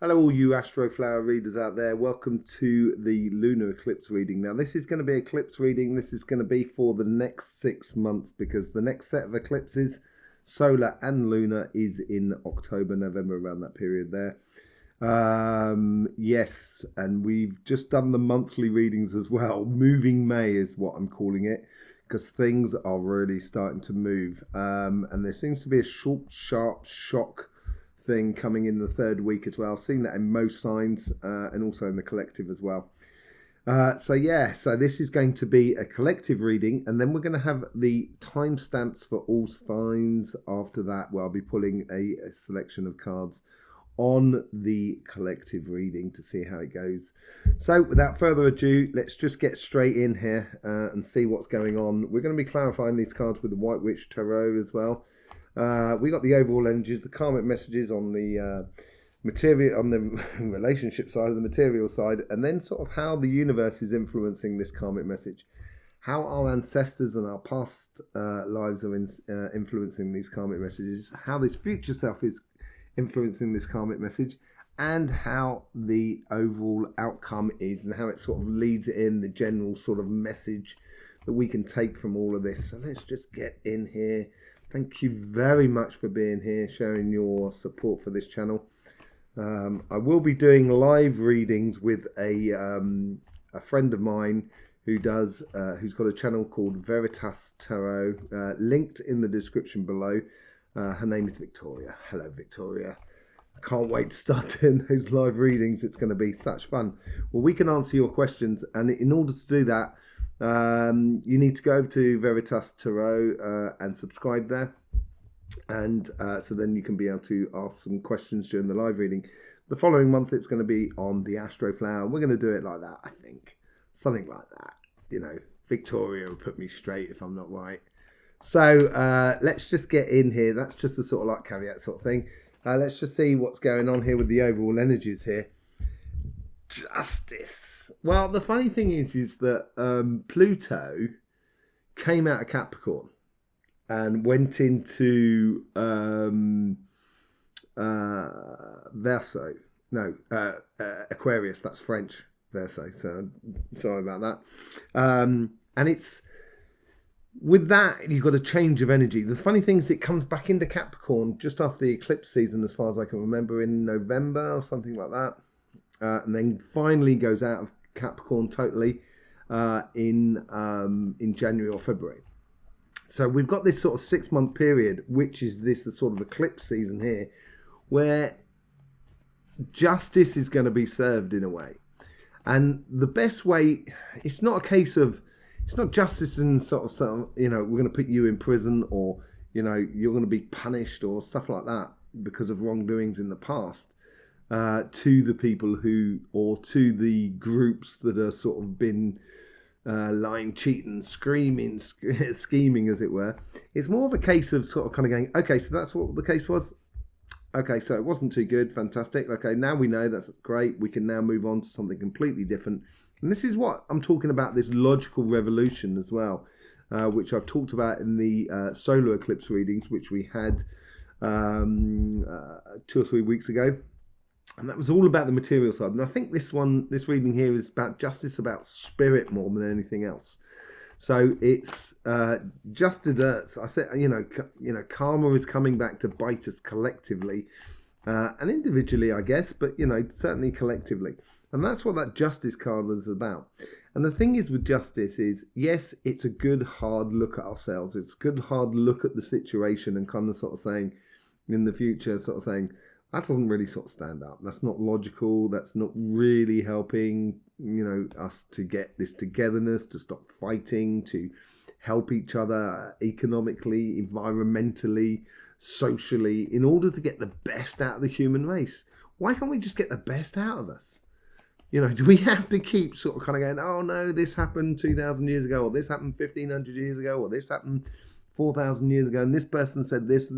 Hello all you Astroflower readers out there. Welcome to the lunar eclipse reading. Now this is going to be eclipse reading. This is going to be for the next 6 months because the next set of eclipses, solar and lunar, is in October, November, around that period there. Yes, and we've just done the monthly readings as well. Moving May is what I'm calling it because things are really starting to move. And there seems to be a short, sharp shock thing coming in the third week as well. Seen that in most signs and also in the collective as well. So this is going to be a collective reading, and then we're going to have the timestamps for all signs after that, where I'll be pulling a selection of cards on the collective reading to see how it goes. So without further ado, let's just get straight in here and see what's going on. We're going to be clarifying these cards with the White Witch Tarot as well. We got the overall energies, the karmic messages on the material, on the relationship side, of the material side, and then sort of how the universe is influencing this karmic message, how our ancestors and our past lives are influencing these karmic messages, how this future self is influencing this karmic message, and how the overall outcome is and how it sort of leads in the general sort of message that we can take from all of this. So let's just get in here. Thank you very much for being here, showing your support for this channel. I will be doing live readings with a friend of mine who does, who's got a channel called Veritas Tarot, linked in the description below. Her name is Victoria. Hello, Victoria. I can't wait to start doing those live readings. It's going to be such fun. Well, we can answer your questions, and in order to do that, you need to go over to Veritas Tarot and subscribe there, and so then you can be able to ask some questions during the live reading. The following month it's going to be on the Astroflower. We're going to do it like that, I think, something like that. You know, Victoria will put me straight if I'm not right. So let's just get in here. That's just a sort of like caveat sort of thing. Let's just see what's going on here with the overall energies here. Justice. Well, the funny thing is that Pluto came out of Capricorn and went into Verso. No, Aquarius. That's French. Verso. So sorry about that. And it's with that you've got a change of energy. The funny thing is it comes back into Capricorn just after the eclipse season, as far as I can remember, in November or something like that. And then finally goes out of Capricorn totally in January or February. So we've got this sort of 6 month period, which is this sort of eclipse season here, where justice is going to be served in a way. And the best way, it's not a case of, it's not justice and sort of, you know, we're going to put you in prison, or, you know, you're going to be punished or stuff like that because of wrongdoings in the past. To the people who, or to the groups that are sort of been lying, cheating, screaming, scheming, as it were. It's more of a case of sort of kind of going, okay, so that's what the case was. Okay, so it wasn't too good, fantastic. Okay, now we know, that's great. We can now move on to something completely different. And this is what I'm talking about, this logical revolution as well, which I've talked about in the solar eclipse readings, which we had 2 or 3 weeks ago. And that was all about the material side. And I think this reading here is about justice, about spirit more than anything else. So it's just as I said, you know, karma is coming back to bite us collectively and individually, I guess, but, you know, certainly collectively. And that's what that justice card is about. And the thing is with justice is, yes, it's a good hard look at ourselves. It's a good hard look at the situation and kind of sort of saying in the future, sort of saying, that doesn't really sort of stand up. That's not logical. That's not really helping, you know, us to get this togetherness, to stop fighting, to help each other economically, environmentally, socially, in order to get the best out of the human race. Why can't we just get the best out of us? You know, do we have to keep sort of kind of going, oh no, this happened 2,000 years ago, or this happened 1,500 years ago, or this happened 4,000 years ago, and this person said this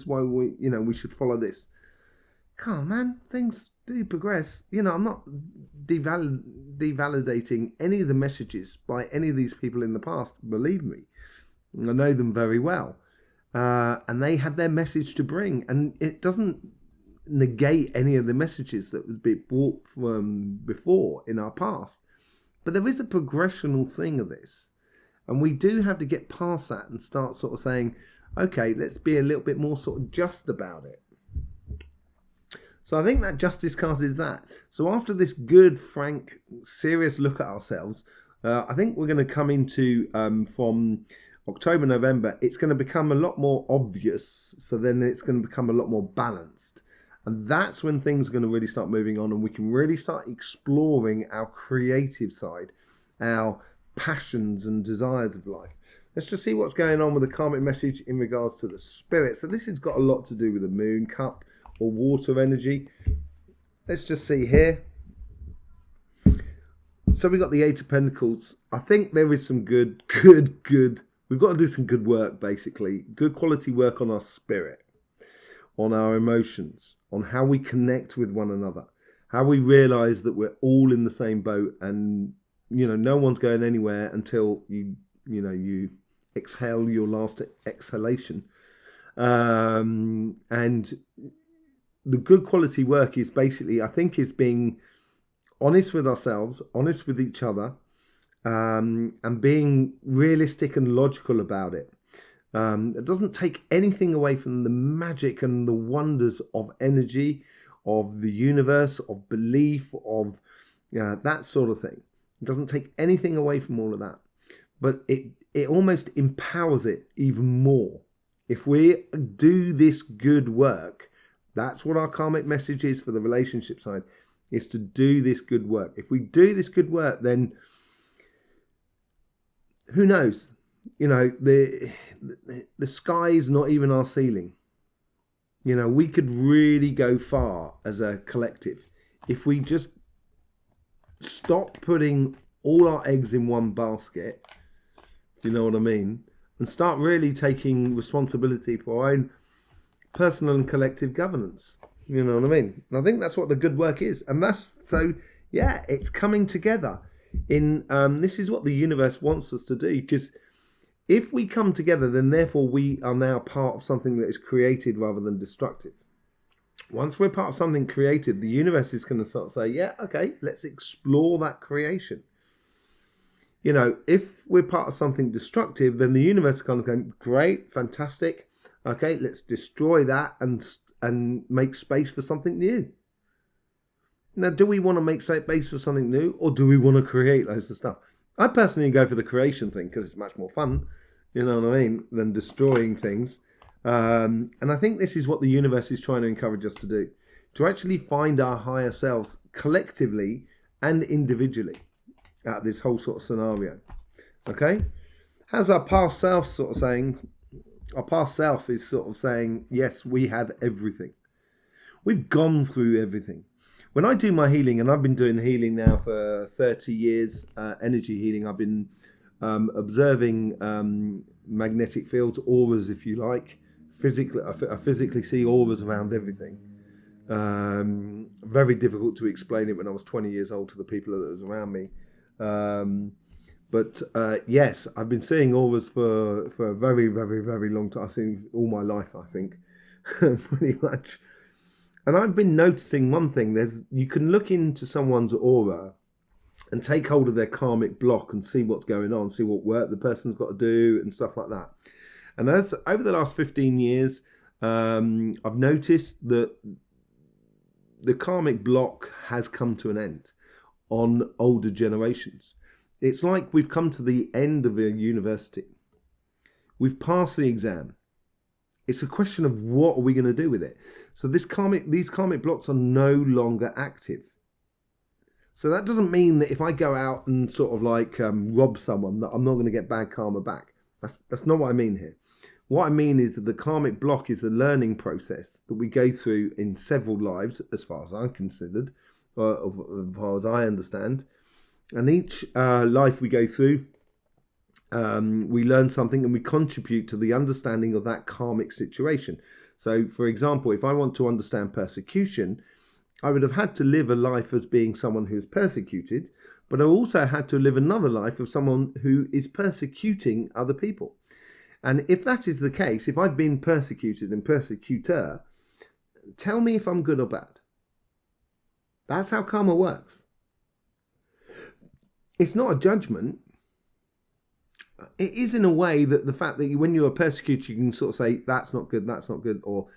why we, you know, we should follow this. Come on, man, things do progress. You know, I'm not devalidating any of the messages by any of these people in the past. Believe me, I know them very well. And they had their message to bring. And it doesn't negate any of the messages that was being brought from before in our past. But there is a progressional thing of this. And we do have to get past that and start sort of saying, okay, let's be a little bit more sort of just about it. So I think that justice card is that. So after this good, frank, serious look at ourselves, I think we're going to come into, from October, November, it's going to become a lot more obvious. So then it's going to become a lot more balanced. And that's when things are going to really start moving on, and we can really start exploring our creative side, our passions and desires of life. Let's just see what's going on with the karmic message in regards to the spirit. So this has got a lot to do with the moon, cup, or water energy. Let's just see here. So we got the Eight of Pentacles. I think there is some good. We've got to do some good work, basically. Good quality work on our spirit, on our emotions, on how we connect with one another, how we realize that we're all in the same boat, and no one's going anywhere until you exhale your last exhalation. And the good quality work is basically, I think, is being honest with ourselves, honest with each other, and being realistic and logical about it. It doesn't take anything away from the magic and the wonders of energy, of the universe, of belief, of that sort of thing. It doesn't take anything away from all of that, but it almost empowers it even more. If we do this good work, that's what our karmic message is for the relationship side, is to do this good work. If we do this good work, then who knows? The sky is not even our ceiling. We could really go far as a collective if we just stop putting all our eggs in one basket. Do you know what I mean? And start really taking responsibility for our own personal and collective governance. You know what I mean? And I think that's what the good work is. And it's coming together. This is what the universe wants us to do, because if we come together, then therefore we are now part of something that is created rather than destructive. Once we're part of something created, the universe is going to start to say, yeah, okay, let's explore that creation. If we're part of something destructive, then the universe is kind of going, great, fantastic. Okay, let's destroy that and make space for something new. Now, do we want to make space for something new, or do we want to create loads of stuff? I personally go for the creation thing because it's much more fun, you know what I mean, than destroying things. And I think this is what the universe is trying to encourage us to do, to actually find our higher selves collectively and individually at this whole sort of scenario. Okay? How's our past self sort of saying? Our past self is sort of saying, yes, we have everything. We've gone through everything. When I do my healing, and I've been doing healing now for 30 years, energy healing, I've been observing magnetic fields, auras, if you like. I physically see auras around everything. Very difficult to explain it when I was 20 years old to the people that was around me. But yes, I've been seeing auras for a very, very, very long time. I've seen all my life, I think, pretty much. And I've been noticing one thing. You can look into someone's aura and take hold of their karmic block and see what's going on, see what work the person's got to do and stuff like that. And as over the last 15 years, I've noticed that the karmic block has come to an end on older generations. It's like we've come to the end of a university. We've passed the exam. It's a question of what are we going to do with it. So these karmic blocks are no longer active. So that doesn't mean that if I go out and sort of like rob someone, that I'm not going to get bad karma back. That's not what I mean here. What I mean is that the karmic block is a learning process that we go through in several lives, as far as I'm considered, as far as I understand. And each life we go through, we learn something and we contribute to the understanding of that karmic situation. So, for example, if I want to understand persecution, I would have had to live a life as being someone who is persecuted, but I also had to live another life of someone who is persecuting other people. And if that is the case, if I've been persecuted and persecutor, tell me if I'm good or bad. That's how karma works. It's not a judgment. It is in a way that the fact that when you are persecuted, you can sort of say, that's not good, or,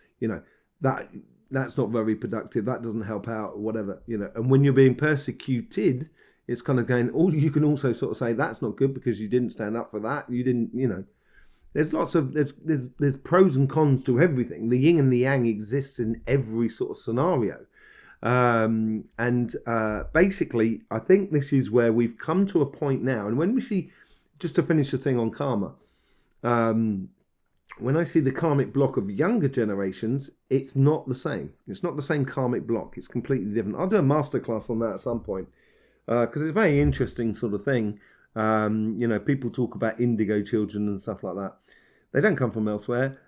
that's not very productive, that doesn't help out, or whatever, And when you're being persecuted, it's kind of going, you can also sort of say, that's not good because you didn't stand up for that, you didn't, There's lots of, there's pros and cons to everything. The yin and the yang exists in every sort of scenario. Basically, I think this is where we've come to a point now. And when we see, just to finish the thing on karma, when I see the karmic block of younger generations, it's not the same. It's not the same karmic block. It's completely different. I'll do a masterclass on that at some point because it's a very interesting sort of thing. People talk about indigo children and stuff like that. They don't come from elsewhere.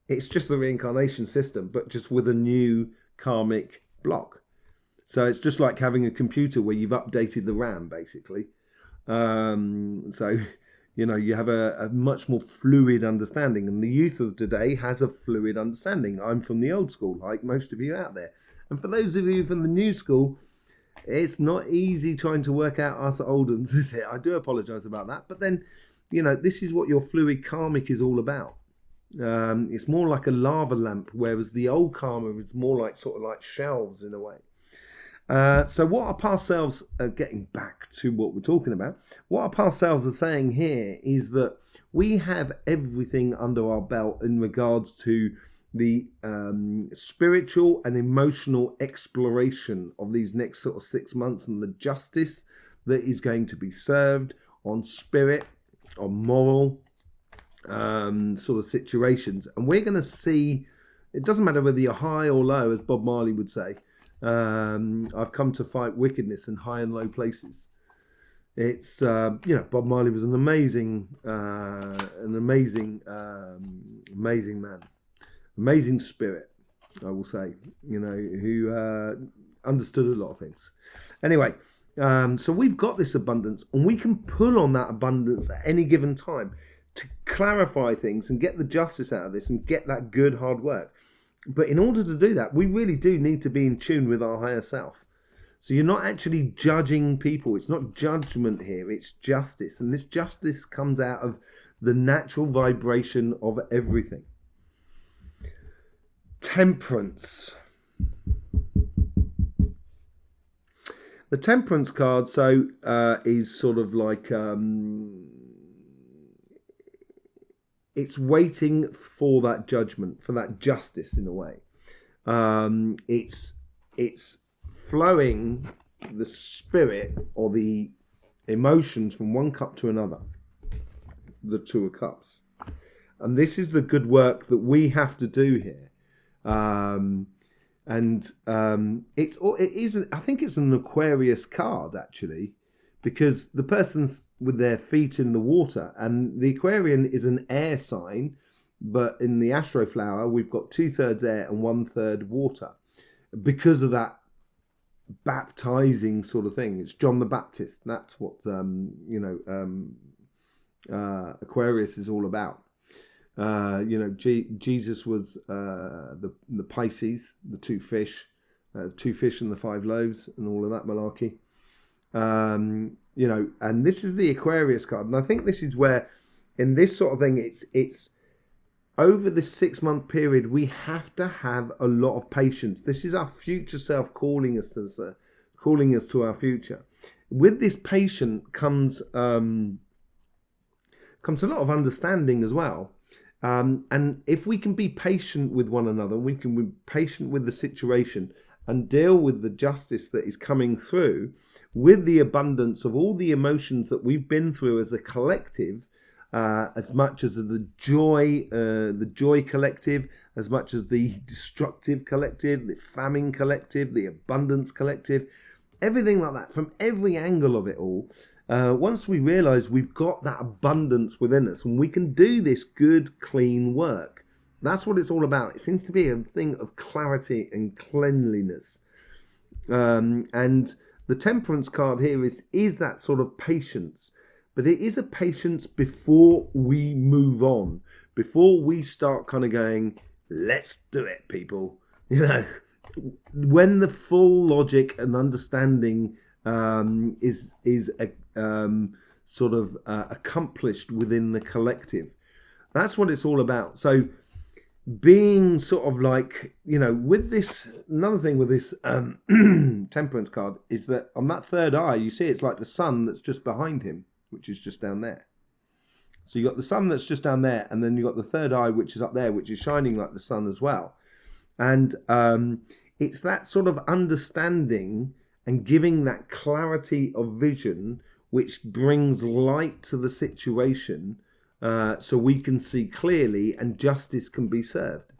It's just the reincarnation system, but just with a new karmic block. So it's just like having a computer where you've updated the RAM, basically. You have a much more fluid understanding, and the youth of today has a fluid understanding. I'm from the old school, like most of you out there. And for those of you from the new school, it's not easy trying to work out us old ones, is it? I do apologise about that. But then, this is what your fluid karmic is all about. It's more like a lava lamp, whereas the old karma is more like sort of like shelves in a way. So what our past selves are getting back to what we're talking about, what our past selves are saying here is that we have everything under our belt in regards to the spiritual and emotional exploration of these next sort of 6 months and the justice that is going to be served on spirit, on moral sort of situations. And we're going to see, it doesn't matter whether you're high or low, as Bob Marley would say. I've come to fight wickedness in high and low places. It's Bob Marley was an amazing man, amazing spirit, I will say. Who understood a lot of things. Anyway, so we've got this abundance, and we can pull on that abundance at any given time to clarify things and get the justice out of this and get that good hard work. But in order to do that, we really do need to be in tune with our higher self. So you're not actually judging people. It's not judgment here. It's justice. And this justice comes out of the natural vibration of everything. Temperance. The Temperance card, is sort of like... it's waiting for that judgment, for that justice in a way. It's flowing the spirit or the emotions from one cup to another, the Two of Cups. And this is the good work that we have to do here. I think it's an Aquarius card, actually, because the person's with their feet in the water, and the Aquarian is an air sign, but in the Astroflower, we've got 2/3 air and 1/3 water because of that baptizing sort of thing. It's John the Baptist. That's what, Aquarius is all about. Jesus was the Pisces, the two fish and the 5 loaves and all of that malarkey. And this is the Aquarius card. And I think this is where, in this sort of thing, it's over this 6-month period, we have to have a lot of patience. This is our future self calling us to our future. With this patience comes a lot of understanding as well. And if we can be patient with one another, we can be patient with the situation and deal with the justice that is coming through, with the abundance of all the emotions that we've been through as a collective, as much as the joy collective, as much as the destructive collective, the famine collective, the abundance collective, everything like that, from every angle of it all. Once we realize we've got that abundance within us and we can do this good, clean work, that's what it's all about. It seems to be a thing of clarity and cleanliness. And the Temperance card here is that sort of patience, but it is a patience before we move on, before we start kind of going, let's do it, people. You know, when the full logic and understanding is sort of accomplished within the collective. That's what it's all about. So being sort of like, you know, with this, another thing with this temperance card is that on that third eye, you see it's like the sun that's just behind him, which is just down there. So you got the sun that's just down there, and then you got the third eye, which is up there, which is shining like the sun as well. And it's that sort of understanding and giving that clarity of vision which brings light to the situation, so we can see clearly and justice can be served.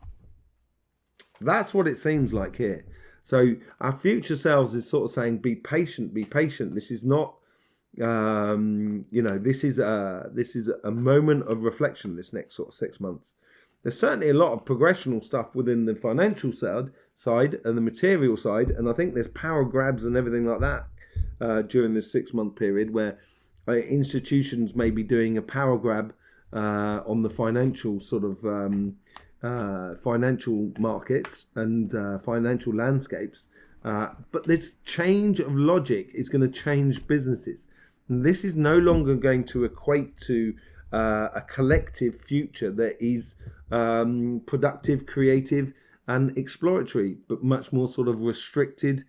That's what it seems like here. So our future selves is sort of saying, be patient, be patient. This is not, you know, this is a moment of reflection, this next sort of 6 months. There's certainly a lot of progressional stuff within the financial side and the material side, and I think there's power grabs and everything like that during this 6 month period, where institutions may be doing a power grab on the financial sort of financial markets and financial landscapes. But this change of logic is going to change businesses. And this is no longer going to equate to a collective future that is productive, creative, and exploratory, but much more sort of restricted,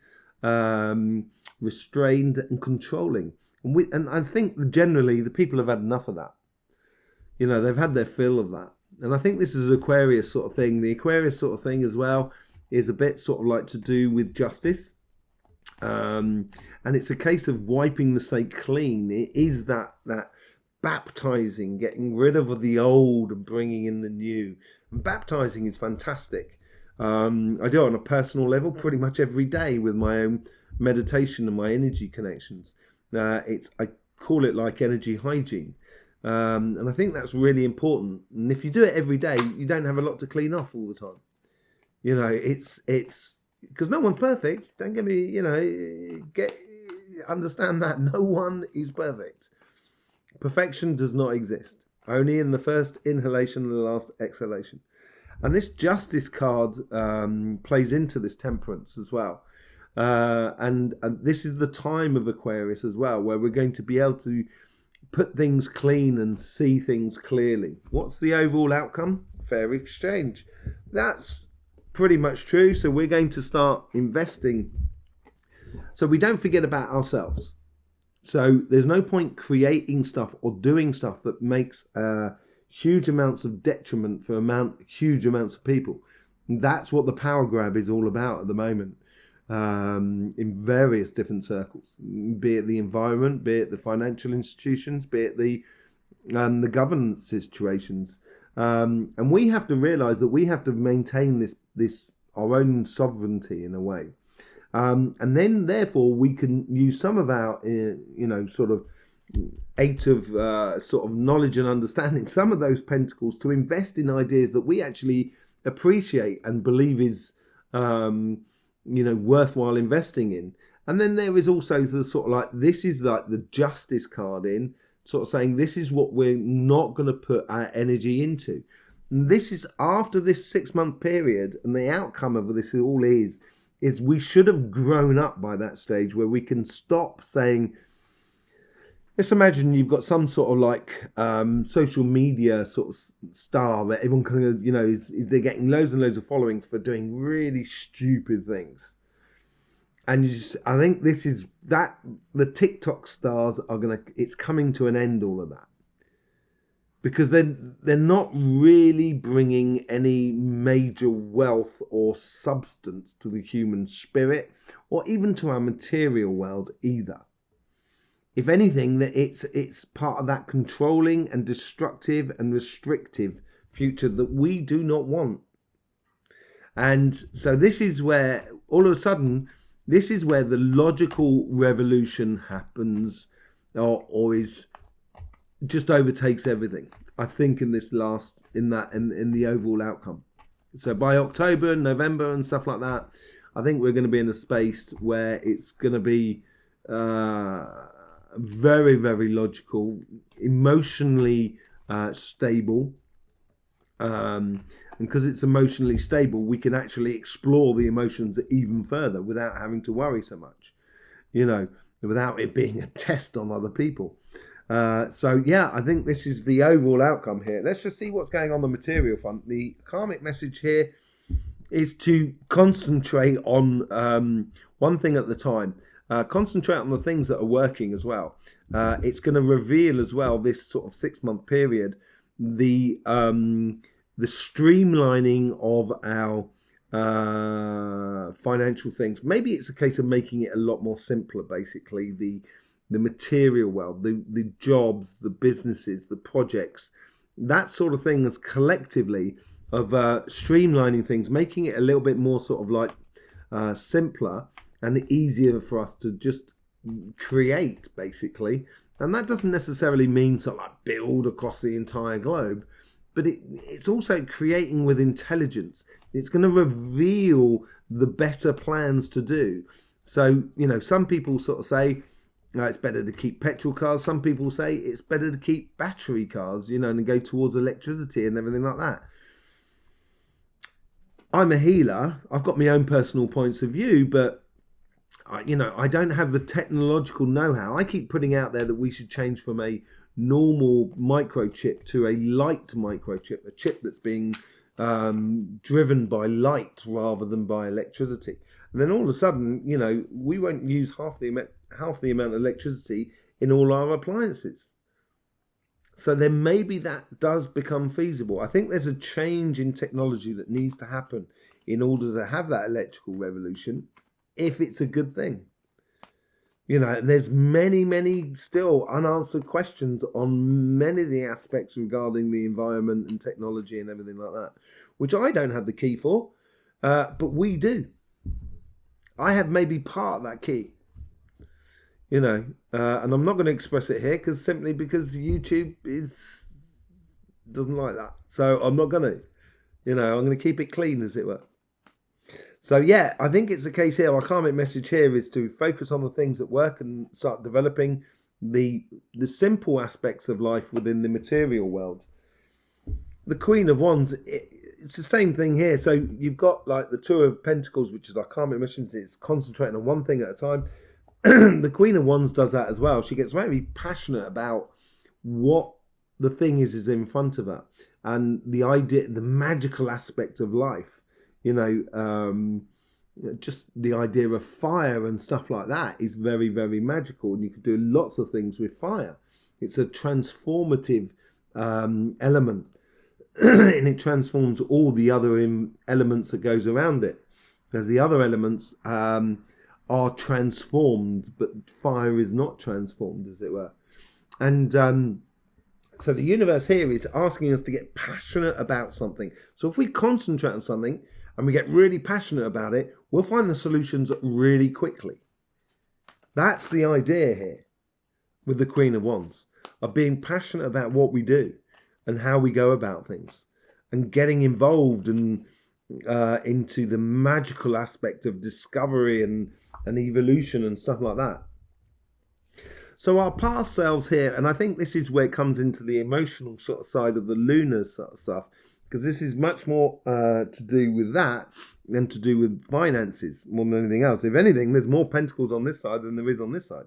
restrained, and controlling. And I think generally the people have had enough of that. You know, they've had their fill of that. And I think this is Aquarius sort of thing. The Aquarius sort of thing as well is a bit sort of like to do with justice. And it's a case of wiping the slate clean. It is that baptizing, getting rid of the old and bringing in the new. And baptizing is fantastic. I do it on a personal level pretty much every day with my own meditation and my energy connections. I call it like energy hygiene. And I think that's really important. And if you do it every day, you don't have a lot to clean off all the time. You know, it's because no one's perfect. Don't get me, you know, understand that no one is perfect. Perfection does not exist. Only in the first inhalation and the last exhalation. And this justice card plays into this temperance as well. And this is the time of Aquarius as well, where we're going to be able to put things clean and see things clearly. What's the overall outcome? Fair exchange. That's pretty much true. So we're going to start investing so we don't forget about ourselves. So there's no point creating stuff or doing stuff that makes huge amounts of detriment for huge amounts of people. And that's what the power grab is all about at the moment. In various different circles, be it the environment, be it the financial institutions, be it the governance situations, and we have to realise that we have to maintain this our own sovereignty in a way, and then therefore we can use some of our sort of 8 of sort of knowledge and understanding, some of those pentacles, to invest in ideas that we actually appreciate and believe is worthwhile investing in. And then there is also the sort of like, this is like the justice card in sort of saying this is what we're not going to put our energy into. And this is after this 6 month period, and the outcome of this all is we should have grown up by that stage where we can stop saying, let's imagine you've got some sort of like social media sort of star that everyone kind of, they're getting loads and loads of followings for doing really stupid things. And I think this is that the TikTok stars it's coming to an end, all of that. Because they're not really bringing any major wealth or substance to the human spirit or even to our material world either. If anything, that it's part of that controlling and destructive and restrictive future that we do not want. And so this is where, all of a sudden, this is where the logical revolution happens, or is just overtakes everything. I think in this in the overall outcome. So by October, November, and stuff like that, I think we're going to be in a space where it's going to be very, very logical, emotionally stable, and And because it's emotionally stable, we can actually explore the emotions even further without having to worry so much, you know, without it being a test on other people. So yeah, I think this is the overall outcome here. Let's just see what's going on the material front. The karmic message here is to concentrate on one thing at the time. Concentrate on the things that are working as well. It's going to reveal as well, this sort of 6-month period, the streamlining of our financial things. Maybe it's a case of making it a lot more simpler, basically. The material world, the jobs, the businesses, the projects, that sort of thing is collectively of streamlining things, making it a little bit more sort of like simpler and easier for us to just create, basically. And that doesn't necessarily mean sort of like build across the entire globe, but it's also creating with intelligence. It's going to reveal the better plans to do. So, you know, some people sort of say, it's better to keep petrol cars. Some people say it's better to keep battery cars, you know, and go towards electricity and everything like that. I'm a healer. I've got my own personal points of view, but you know, I don't have the technological know-how. I keep putting out there that we should change from a normal microchip to a light microchip, a chip that's being driven by light rather than by electricity. And then all of a sudden, you know, we won't use half the amount of electricity in all our appliances. So then maybe that does become feasible. I think there's a change in technology that needs to happen in order to have that electrical revolution, if it's a good thing. You know, there's many still unanswered questions on many of the aspects regarding the environment and technology and everything like that, which I don't have the key for, but we do. I have maybe part of that key, you know, and I'm not going to express it here simply because YouTube doesn't like that. So I'm not going to, you know, I'm going to keep it clean, as it were. So yeah, I think it's the case here. Our karmic message here is to focus on the things that work and start developing the simple aspects of life within the material world. The Queen of Wands, it's the same thing here. So you've got like the Two of Pentacles, which is our karmic mission. It's concentrating on one thing at a time. The Queen of Wands does that as well. She gets very passionate about what the thing is in front of her, and the idea, the magical aspect of life. You know, just the idea of fire and stuff like that is very, very magical, and you can do lots of things with fire. It's a transformative element, and it transforms all the other elements that goes around it. Because the other elements are transformed, but fire is not transformed, as it were. And so the universe here is asking us to get passionate about something. So if we concentrate on something and we get really passionate about it, we'll find the solutions really quickly. That's the idea here with the Queen of Wands, of being passionate about what we do and how we go about things, and getting involved and into the magical aspect of discovery and evolution and stuff like that. So our past selves here, and I think this is where it comes into the emotional sort of side of the lunar sort of stuff, because this is much more to do with that than to do with finances more than anything else. If anything, there's more pentacles on this side than there is on this side.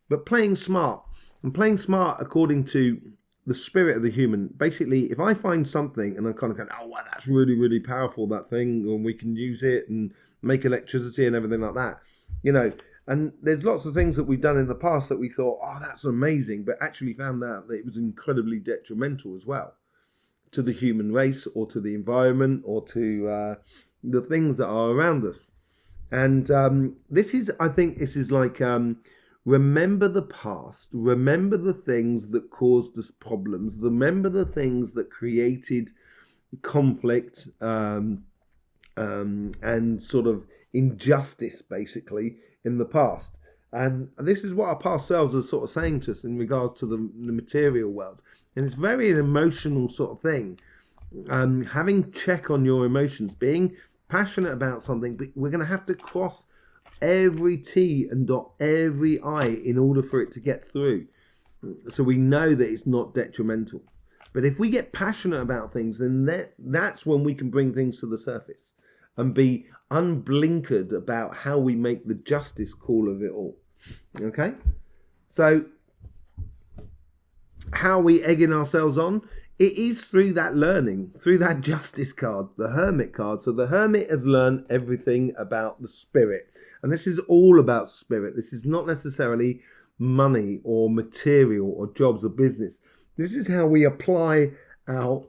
But playing smart, and playing smart according to the spirit of the human. Basically, if I find something and I'm kind of going, oh, wow, that's really, really powerful, that thing, and we can use it and make electricity and everything like that, you know. And there's lots of things that we've done in the past that we thought, oh, that's amazing, but actually found out that it was incredibly detrimental as well to the human race or to the environment or to the things that are around us. And I think this is like, remember the past, remember the things that caused us problems, remember the things that created conflict and sort of injustice, basically, in the past. And this is what our past selves are sort of saying to us in regards to the material world. And it's very an emotional sort of thing. Having check on your emotions, being passionate about something, but we're going to have to cross every T and dot every I in order for it to get through. So we know that it's not detrimental. But if we get passionate about things, then that's when we can bring things to the surface and be unblinkered about how we make the justice call of it all. Okay? So, how are we egging ourselves on? It is through that learning, through that justice card, the Hermit card. So the Hermit has learned everything about the spirit. And this is all about spirit. This is not necessarily money or material or jobs or business. This is how we apply our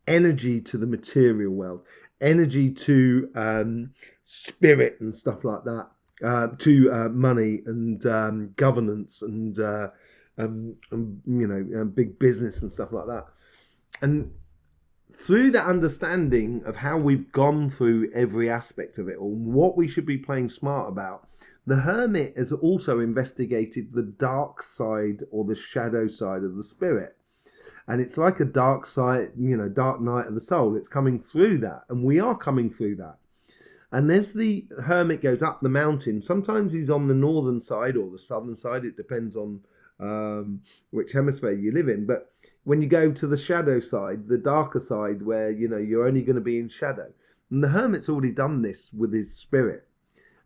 energy to the material world, energy to spirit and stuff like that, to money and governance and big business and stuff like that. And through that understanding of how we've gone through every aspect of it, or what we should be playing smart about, the Hermit has also investigated the dark side or the shadow side of the spirit. And it's like a dark side, dark night of the soul. It's coming through that, and we are coming through that. And as the Hermit goes up the mountain, sometimes he's on the northern side or the southern side. It depends on which hemisphere you live in. But when you go to the shadow side, the darker side, where you're only going to be in shadow, and the Hermit's already done this with his spirit.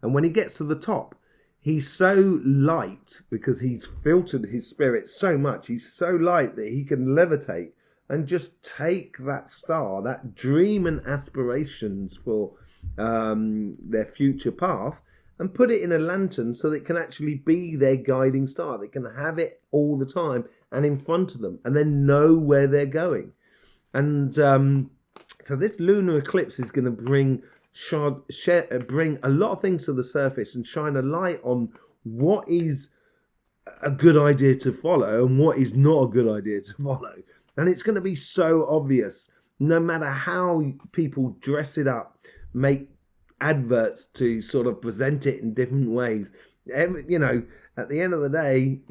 And when he gets to the top, he's so light because he's filtered his spirit so much. He's so light that he can levitate and just take that star, that dream and aspirations for their future path, and put it in a lantern so that it can actually be their guiding star. They can have it all the time and in front of them, and then know where they're going. And so this lunar eclipse is going to bring a lot of things to the surface and shine a light on what is a good idea to follow and what is not a good idea to follow. And it's going to be so obvious, no matter how people dress it up, make adverts to sort of present it in different ways. At the end of the day,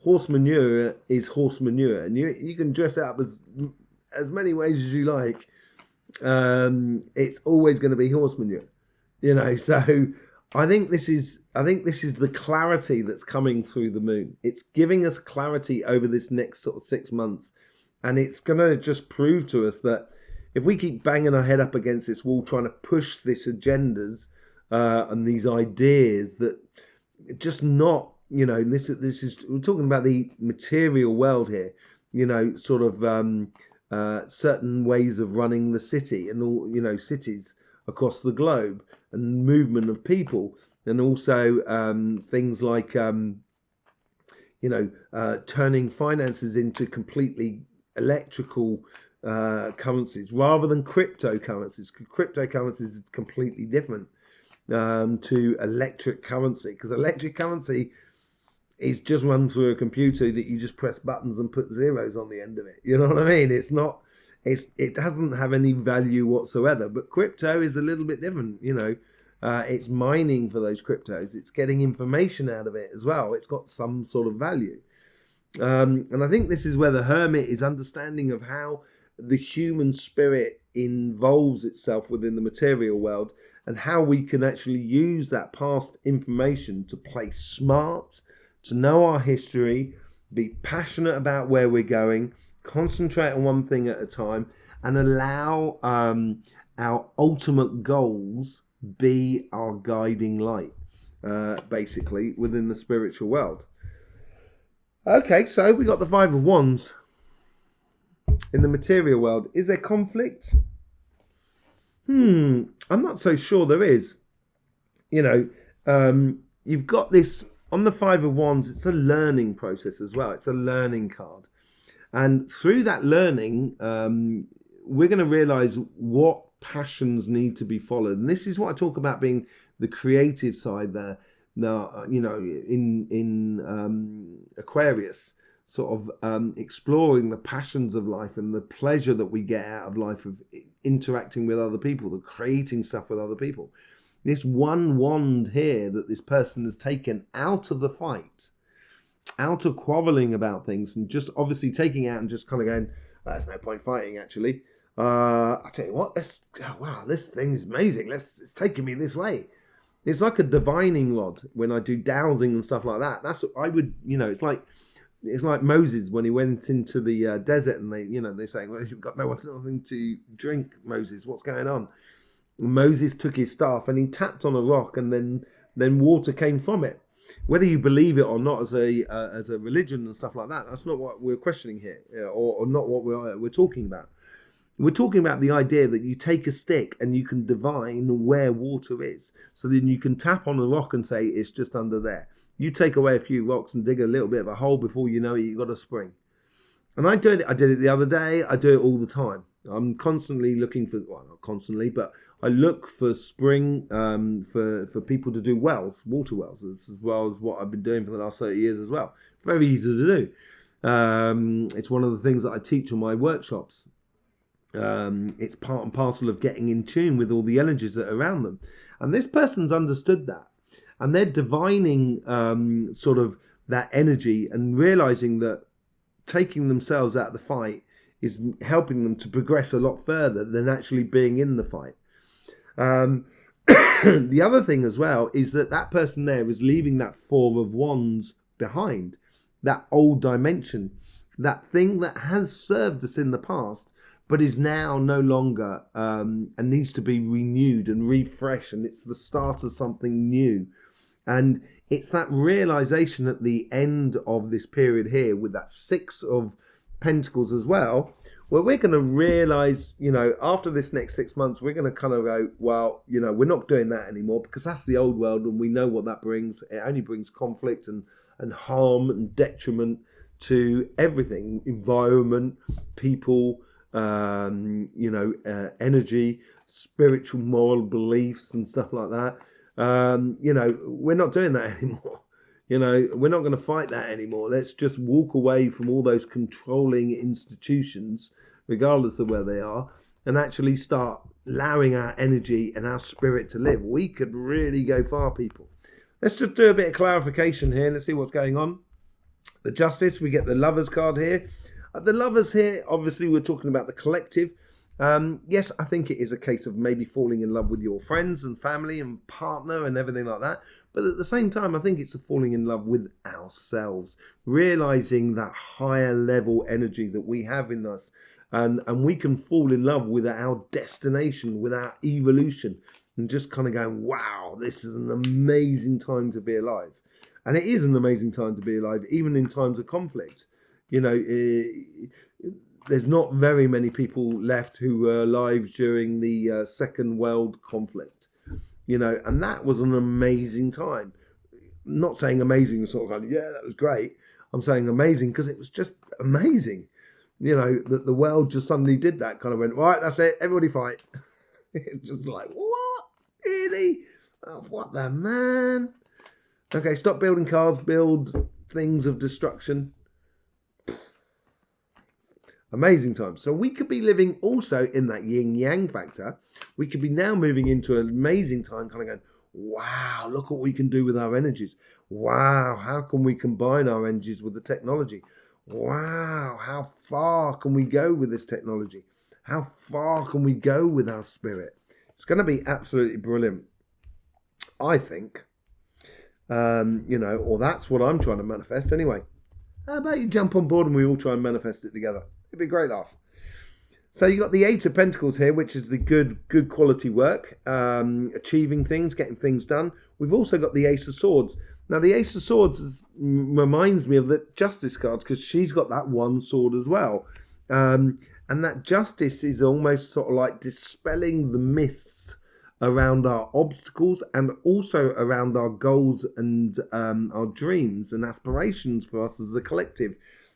horse manure is horse manure, and you can dress it up as many ways as you like. It's always going to be horse manure, so I think this is the clarity that's coming through the moon. It's giving us clarity over this next sort of 6 months, and it's going to just prove to us that if we keep banging our head up against this wall trying to push these agendas and these ideas that just not, this is, we're talking about the material world here, sort of certain ways of running the city and all, cities across the globe and movement of people, and also things like, turning finances into completely electrical currencies rather than cryptocurrencies. Cryptocurrencies is completely different to electric currency, because electric currency is just run through a computer that you just press buttons and put zeros on the end of it. You know what I mean? It doesn't have any value whatsoever. But crypto is a little bit different. It's mining for those cryptos. It's getting information out of it as well. It's got some sort of value. And I think this is where the Hermit is understanding of how the human spirit involves itself within the material world, and how we can actually use that past information to play smart, to know our history, be passionate about where we're going, concentrate on one thing at a time, and allow our ultimate goals be our guiding light, basically, within the spiritual world. Okay, so we got the Five of Wands in the material world. Is there conflict? I'm not so sure there is. You've got this on the Five of Wands. It's a learning process as well. It's a learning card. And through that learning, we're going to realize what passions need to be followed. And this is what I talk about being the creative side there. Now, in Aquarius, sort of exploring the passions of life and the pleasure that we get out of life, of interacting with other people, the creating stuff with other people. This one wand here that this person has taken out of the fight, out of quarreling about things, and just obviously taking out and just kind of going, there's no point fighting, actually. I tell you what, wow, this thing's amazing. It's taking me this way. It's like a divining rod when I do dowsing and stuff like that. That's what I would, it's like It's like Moses when he went into the desert, and they say, well, you've got nothing to drink, Moses. What's going on? And Moses took his staff and he tapped on a rock, and then water came from it. Whether you believe it or not as a religion and stuff like that, that's not what we're questioning here, or not what we're talking about. We're talking about the idea that you take a stick and you can divine where water is. So then you can tap on a rock and say, it's just under there. You take away a few rocks and dig a little bit of a hole, before you know it, you've got a spring. And I did it the other day. I do it all the time. I'm constantly looking for, well, not constantly, but I look for spring, for people to do wells, water wells, as well as what I've been doing for the last 30 years as well. Very easy to do. It's one of the things that I teach on my workshops. It's part and parcel of getting in tune with all the energies that are around them. And this person's understood that. And they're divining sort of that energy and realizing that taking themselves out of the fight is helping them to progress a lot further than actually being in the fight. The other thing as well is that person there is leaving that Four of Wands behind, that old dimension, that thing that has served us in the past, but is now no longer and needs to be renewed and refreshed, and it's the start of something new. And it's that realization at the end of this period here, with that Six of Pentacles as well, where we're going to realize, after this next 6 months, we're going to kind of go, well, we're not doing that anymore, because that's the old world, and we know what that brings. It only brings conflict and harm and detriment to everything: environment, people, energy, spiritual, moral beliefs and stuff like that. We're not doing that anymore. We're not going to fight that anymore. Let's just walk away from all those controlling institutions, regardless of where they are, and actually start allowing our energy and our spirit to live. We could really go far, people. Let's just do a bit of clarification here. Let's see what's going on. The Justice, we get the Lovers card here. The Lovers here, obviously, we're talking about the collective. Yes, I think it is a case of maybe falling in love with your friends and family and partner and everything like that. But at the same time, I think it's a falling in love with ourselves, realizing that higher level energy that we have in us. And we can fall in love with our destination, with our evolution, and just kind of going, wow, this is an amazing time to be alive. And it is an amazing time to be alive, even in times of conflict. There's not very many people left who were alive during the Second World Conflict, and that was an amazing time. I'm not saying amazing sort of kind of, yeah, that was great. I'm saying amazing because it was just amazing, that the world just suddenly did that, kind of went, right, that's it, everybody fight. It's just like, what? Really? Oh, what the man? Okay, stop building cars, build things of destruction. Amazing time. So we could be living also in that yin-yang factor. We could be now moving into an amazing time, kind of going, wow, look what we can do with our energies. Wow, how can we combine our energies with the technology? Wow, how far can we go with this technology? How far can we go with our spirit? It's going to be absolutely brilliant, I think. Or that's what I'm trying to manifest anyway. How about you jump on board and we all try and manifest it together? It'd be a great laugh. So you got the Eight of Pentacles here, which is the good quality work, achieving things, getting things done. We've also got the Ace of Swords. Now the Ace of Swords reminds me of the Justice cards, because she's got that one sword as well. And that Justice is almost sort of like dispelling the mists around our obstacles, and also around our goals and our dreams and aspirations for us as a collective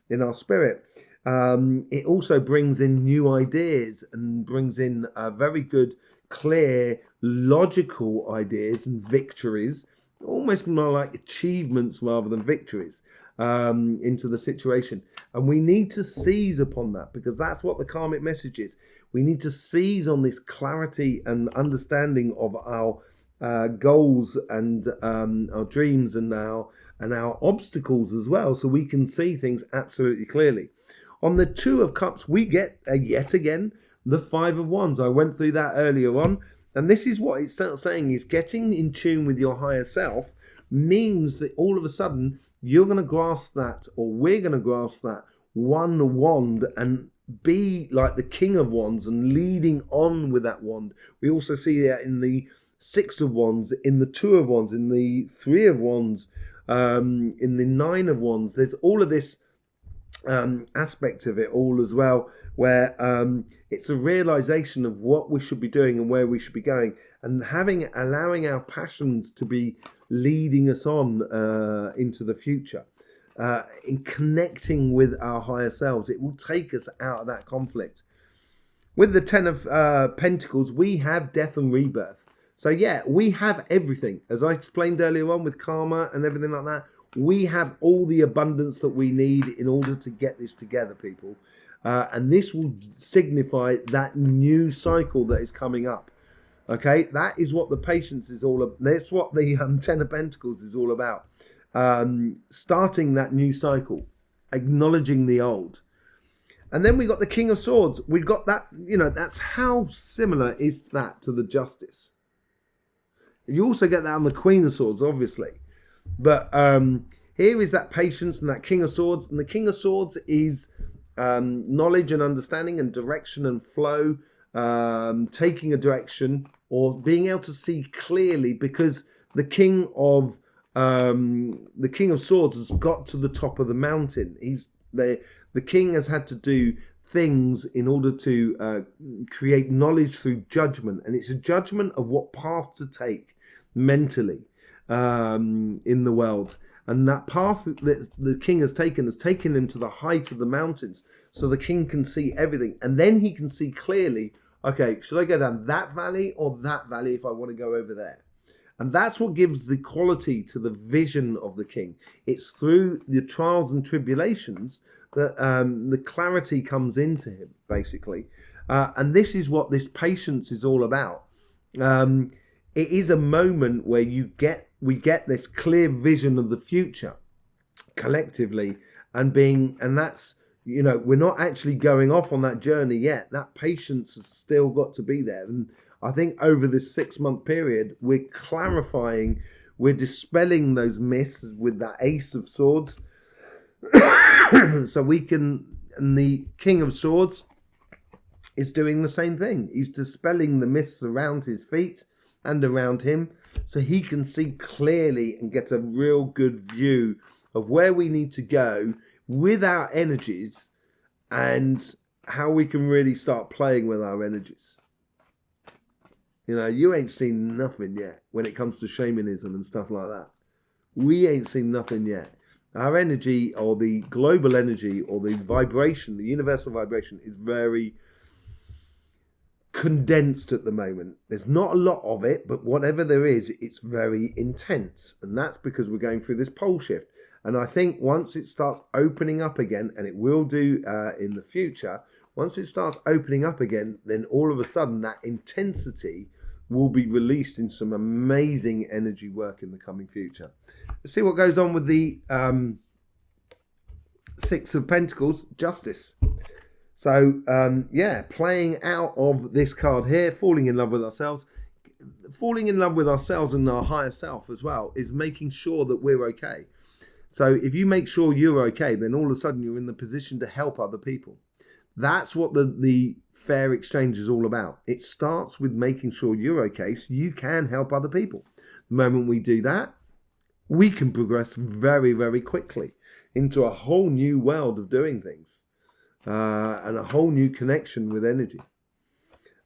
in our spirit. It also brings in new ideas and brings in very good, clear, logical ideas and victories, almost more like achievements rather than victories, into the situation. And we need to seize upon that, because that's what the karmic message is. We need to seize on this clarity and understanding of our goals and our dreams and our obstacles as well, so we can see things absolutely clearly. On the Two of Cups, we get yet again the Five of Wands. I went through that earlier on, and this is what it's saying, is getting in tune with your higher self, means that all of a sudden you're going to grasp that, or we're going to grasp that one wand and be like the King of Wands and leading on with that wand. We also see that in the Six of Wands, in the Two of Wands, in the Three of Wands, in the Nine of Wands. There's all of this aspect of it all as well, where it's a realization of what we should be doing and where we should be going, and allowing our passions to be leading us on into the future. In connecting with our higher selves, it will take us out of that conflict. With the Ten of Pentacles, we have death and rebirth. So yeah, we have everything. As I explained earlier on with karma and everything like that, we have all the abundance that we need in order to get this together, people. And this will signify that new cycle that is coming up. Okay, that is what the patience is all about. That's what the Ten of Pentacles is all about. Starting that new cycle, acknowledging the old. And then we got the King of Swords. We've got that, that's how similar is that to the Justice. You also get that on the Queen of Swords, obviously. But here is that patience and that King of Swords. And the King of Swords is knowledge and understanding and direction and flow, taking a direction or being able to see clearly, because the King of Swords has got to the top of the mountain. The king has had to do things in order to create knowledge through judgment, and it's a judgment of what path to take mentally in the world. And that path that the king has taken him to the height of the mountains, so the king can see everything, and then he can see clearly, okay, should I go down that valley or that valley if I want to go over there? And that's what gives the quality to the vision of the king. It's through the trials and tribulations that the clarity comes into him, basically. And this is what this patience is all about. It is a moment where we get this clear vision of the future collectively, and that's, we're not actually going off on that journey yet. That patience has still got to be there. And I think over this 6-month period, we're clarifying, we're dispelling those myths with that Ace of Swords. So we can, and the King of Swords is doing the same thing. He's dispelling the myths around his feet and around him, so he can see clearly and get a real good view of where we need to go with our energies and how we can really start playing with our energies. You ain't seen nothing yet when it comes to shamanism and stuff like that. We ain't seen nothing yet. Our energy, or the global energy, or the vibration, the universal vibration, is very condensed at the moment. There's not a lot of it, but whatever there is, it's very intense. And that's because we're going through this pole shift. And I think once it starts opening up again, and it will do in the future, once it starts opening up again, then all of a sudden that intensity will be released in some amazing energy work in the coming future. Let's see what goes on with the Six of Pentacles, Justice. So, playing out of this card here, falling in love with ourselves. Falling in love with ourselves and our higher self as well is making sure that we're okay. So if you make sure you're okay, then all of a sudden you're in the position to help other people. That's what the fair exchange is all about. It starts with making sure you're okay so you can help other people. The moment we do that, we can progress very, very quickly into a whole new world of doing things, and a whole new connection with energy,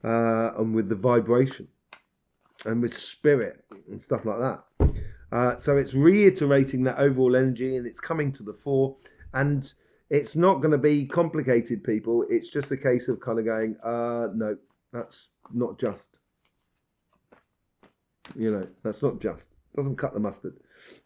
and with the vibration and with spirit and stuff like that. So it's reiterating that overall energy, and it's coming to the fore. And it's not going to be complicated, people. It's just a case of kind of going, no, that's not just. That's not just. Doesn't cut the mustard.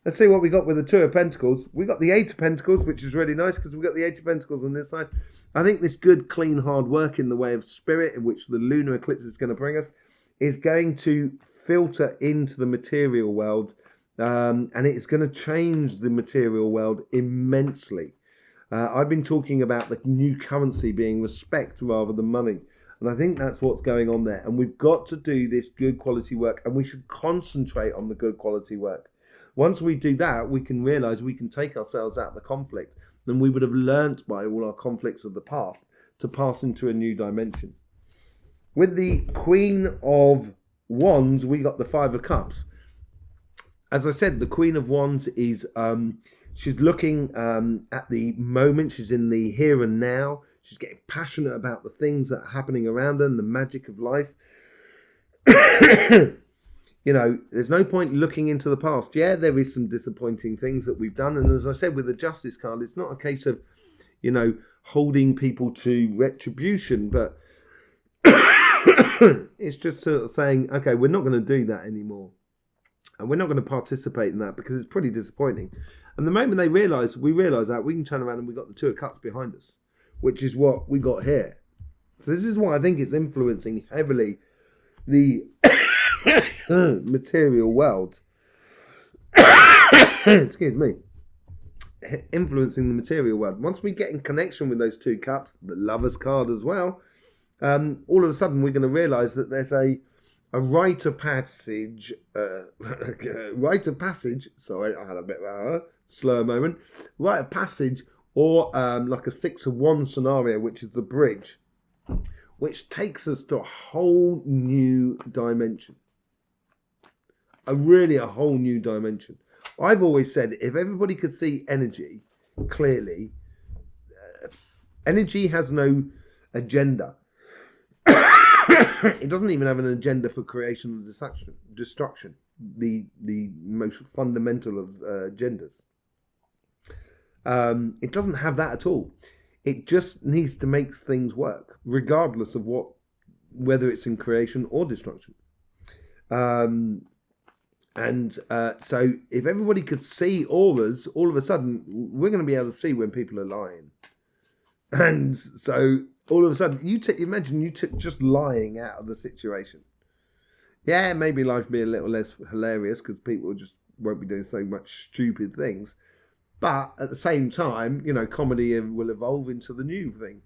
Let's see what we got with the Two of Pentacles. We got the Eight of Pentacles, which is really nice because we got the Eight of Pentacles on this side. I think this good, clean, hard work in the way of spirit, in which the lunar eclipse is going to bring us, is going to filter into the material world, and it's going to change the material world immensely. I've been talking about the new currency being respect rather than money. And I think that's what's going on there. And we've got to do this good quality work, and we should concentrate on the good quality work. once we do that, we can realize we can take ourselves out of the conflict, and we would have learnt by all our conflicts of the past to pass into a new dimension. With the Queen of Wands, we got the Five of Cups. As I said, the Queen of Wands is she's looking at the moment. She's in the here and now. She's getting passionate about the things that are happening around her and the magic of life. You know, there's no point looking into the past. Yeah, there is some disappointing things that we've done. And as I said, with the Justice card, it's not a case of, you know, holding people to retribution, but it's just sort of saying, okay, we're not going to do that anymore. And we're not going to participate in that because it's pretty disappointing. And the moment we realise that, we can turn around and we've got the Two of Cups behind us, which is what we got here. So this is why I think it's influencing heavily the material world. Excuse me. Influencing the material world. Once we get in connection with those two cups, the Lover's card as well, all of a sudden we're going to realise that there's a rite of passage. Rite of passage. Sorry, I had a bit of a slow moment. Rite of passage, or like a Six of Wands scenario, which is the bridge, which takes us to a whole new dimension. A whole new dimension. I've always said, if everybody could see energy clearly, energy has no agenda. It doesn't even have an agenda for creation or destruction. The most fundamental of agendas. It doesn't have that at all. It just needs to make things work, regardless of whether it's in creation or destruction. So if everybody could see auras, all of a sudden, we're going to be able to see when people are lying. And so all of a sudden, imagine you took just lying out of the situation. Yeah, maybe life will be a little less hilarious because people just won't be doing so much stupid things. But at the same time, you know, comedy will evolve into the new thing.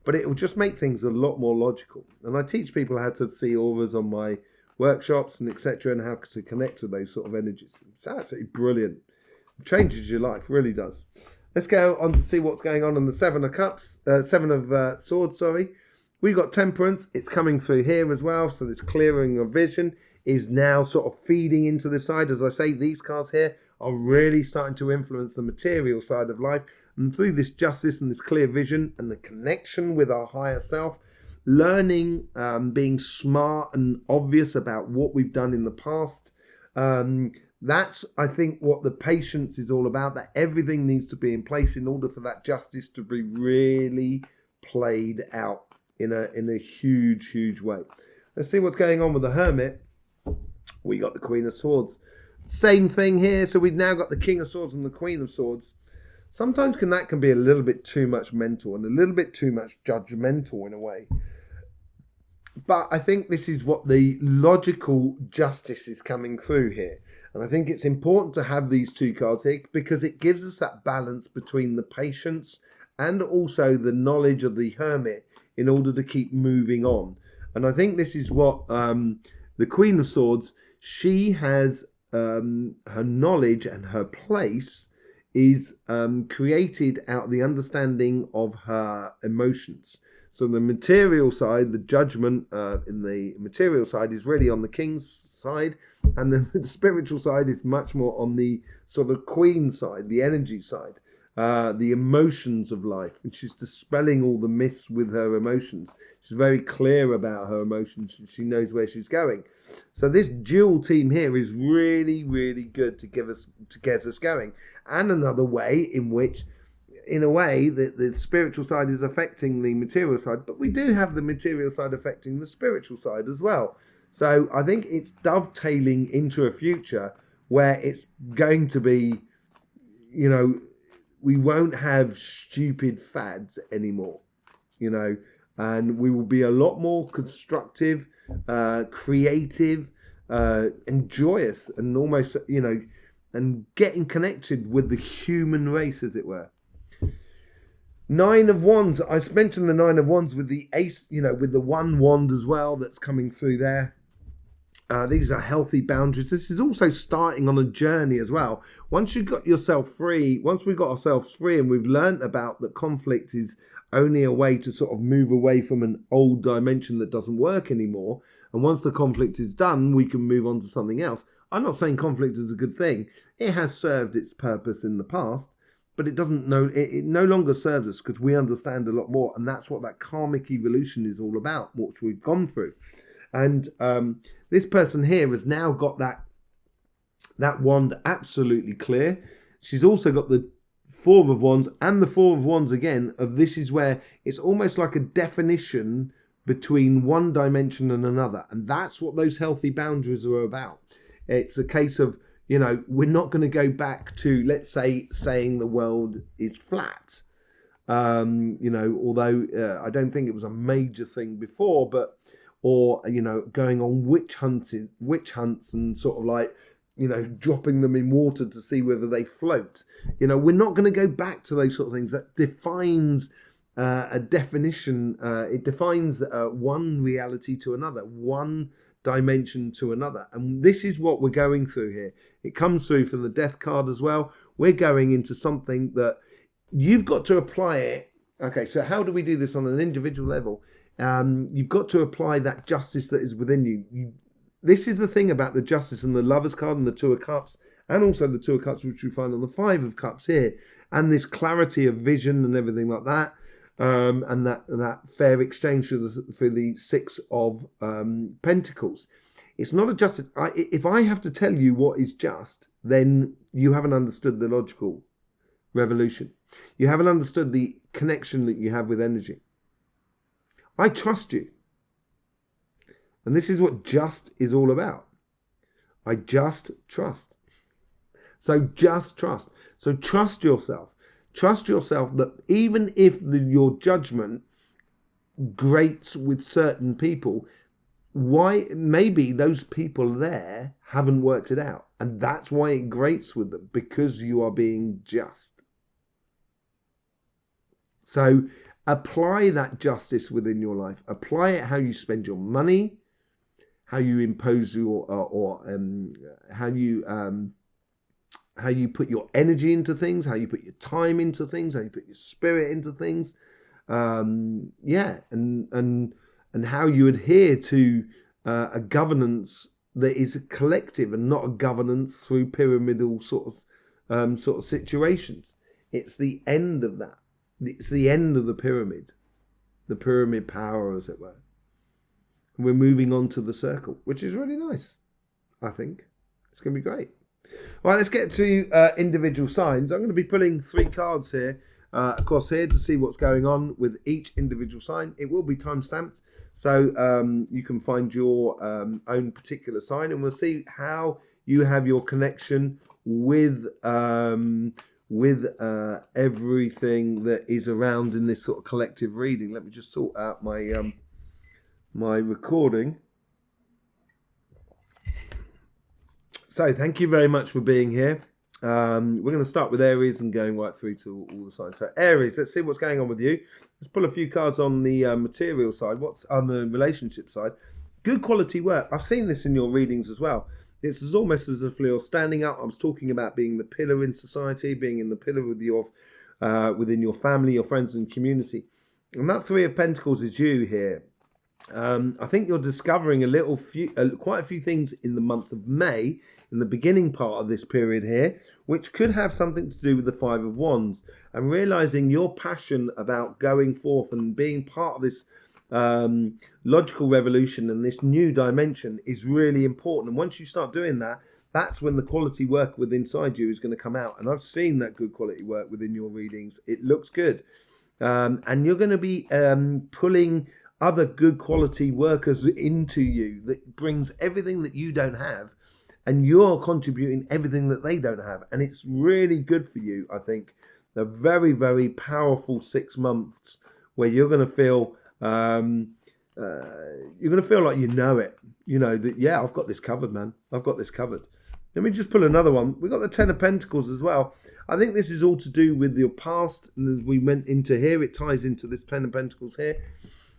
But it will just make things a lot more logical. And I teach people how to see auras on my workshops and etc. and how to connect with those sort of energies. It's absolutely brilliant. It changes your life, really does. Let's go on to see what's going on in the Seven of Swords, sorry. We've got Temperance. It's coming through here as well. So this clearing of vision is now sort of feeding into the side. As I say, these cards here are really starting to influence the material side of life. And through this justice and this clear vision and the connection with our higher self, learning, being smart and obvious about what we've done in the past. That's, I think, what the patience is all about, that everything needs to be in place in order for that justice to be really played out in a huge, huge way. Let's see what's going on with the Hermit. We got the Queen of Swords. Same thing here. So we've now got the King of Swords and the Queen of Swords. Sometimes that can be a little bit too much mental and a little bit too much judgmental in a way. But I think this is what the logical justice is coming through here. And I think it's important to have these two cards here because it gives us that balance between the patience and also the knowledge of the Hermit in order to keep moving on. And I think this is what the Queen of Swords, she has her knowledge and her place is created out of the understanding of her emotions. So the material side, the judgment in the material side is really on the King's side, and the spiritual side is much more on the sort of Queen side, the energy side, the emotions of life. And she's dispelling all the myths with her emotions. She's very clear about her emotions and she knows where she's going. So this dual team here is really, really good to get us going. And another way in which, in a way, the spiritual side is affecting the material side, but we do have the material side affecting the spiritual side as well. So I think it's dovetailing into a future where it's going to be, you know, we won't have stupid fads anymore, you know, and we will be a lot more constructive, creative, and joyous, and almost, you know, and getting connected with the human race, as it were. Nine of Wands. I mentioned the Nine of Wands with the Ace, you know, with the one wand as well that's coming through there. These are healthy boundaries. This is also starting on a journey as well. Once you've got yourself free, once we've got ourselves free and we've learned about that conflict is only a way to sort of move away from an old dimension that doesn't work anymore. And once the conflict is done, we can move on to something else. I'm not saying conflict is a good thing. It has served its purpose in the past, but it no longer serves us because we understand a lot more. And that's what that karmic evolution is all about, which we've gone through. And this person here has now got that wand absolutely clear. She's also got the Four of Wands and the Four of Wands again. This is where it's almost like a definition between one dimension and another. And that's what those healthy boundaries are about. It's a case of, you know, we're not going to go back to, let's say, saying the world is flat. You know, although I don't think it was a major thing before, or, you know, going on witch hunts and sort of like, you know, dropping them in water to see whether they float. You know, we're not going to go back to those sort of things. That defines a definition. It defines one reality to another, one dimension to another. And this is what we're going through here. It comes through from the Death card as well. We're going into something that you've got to apply it. Okay, so how do we do this on an individual level? You've got to apply that justice that is within you. This is the thing about the Justice and the Lovers card and the Two of Cups, and also the Two of Cups, which we find on the Five of Cups here, and this clarity of vision and everything like that, and that fair exchange for the Six of Pentacles. It's not a justice. If I have to tell you what is just, then you haven't understood the logical revolution. You haven't understood the connection that you have with energy. I trust you. And this is what just is all about. I just trust. So just trust. So trust yourself. Trust yourself that even if your judgment grates with certain people, maybe those people there haven't worked it out. And that's why it grates with them, because you are being just. So apply that justice within your life. Apply it how you spend your money, how you impose how you put your energy into things, how you put your time into things, how you put your spirit into things, and how you adhere to a governance that is collective and not a governance through pyramidal sort of situations. It's the end of that. It's the end of the pyramid power, as it were. We're moving on to the circle, which is really nice. I think it's going to be great. All right, let's get to individual signs. I'm going to be pulling 3 cards here, across here, to see what's going on with each individual sign. It will be time stamped, so you can find your own particular sign, and we'll see how you have your connection with everything that is around in this sort of collective reading. Let me just sort out my my recording. So thank you very much for being here. We're going to start with Aries and going right through to all the signs. So Aries, let's see what's going on with you. Let's pull a few cards on the material side. What's on the relationship side? Good quality work. I've seen this in your readings as well. It's almost as if you're standing up. I was talking about being the pillar in society, being in the pillar with your within your family, your friends and community. And that 3 of Pentacles is you here. I think you're discovering quite a few things in the month of May, in the beginning part of this period here, which could have something to do with the 5 of Wands, and realizing your passion about going forth and being part of this logical revolution and this new dimension is really important. And once you start doing that, that's when the quality work within inside you is going to come out. And I've seen that good quality work within your readings. It looks good. And you're going to be pulling other good quality workers into you that brings everything that you don't have, and you're contributing everything that they don't have. And it's really good for you, I think. A very, very powerful 6 months where you're going to feel like you know it. You know that, yeah, I've got this covered, man. I've got this covered. Let me just pull another one. We've got the 10 of Pentacles as well. I think this is all to do with your past. And as we went into here, it ties into this 10 of Pentacles here.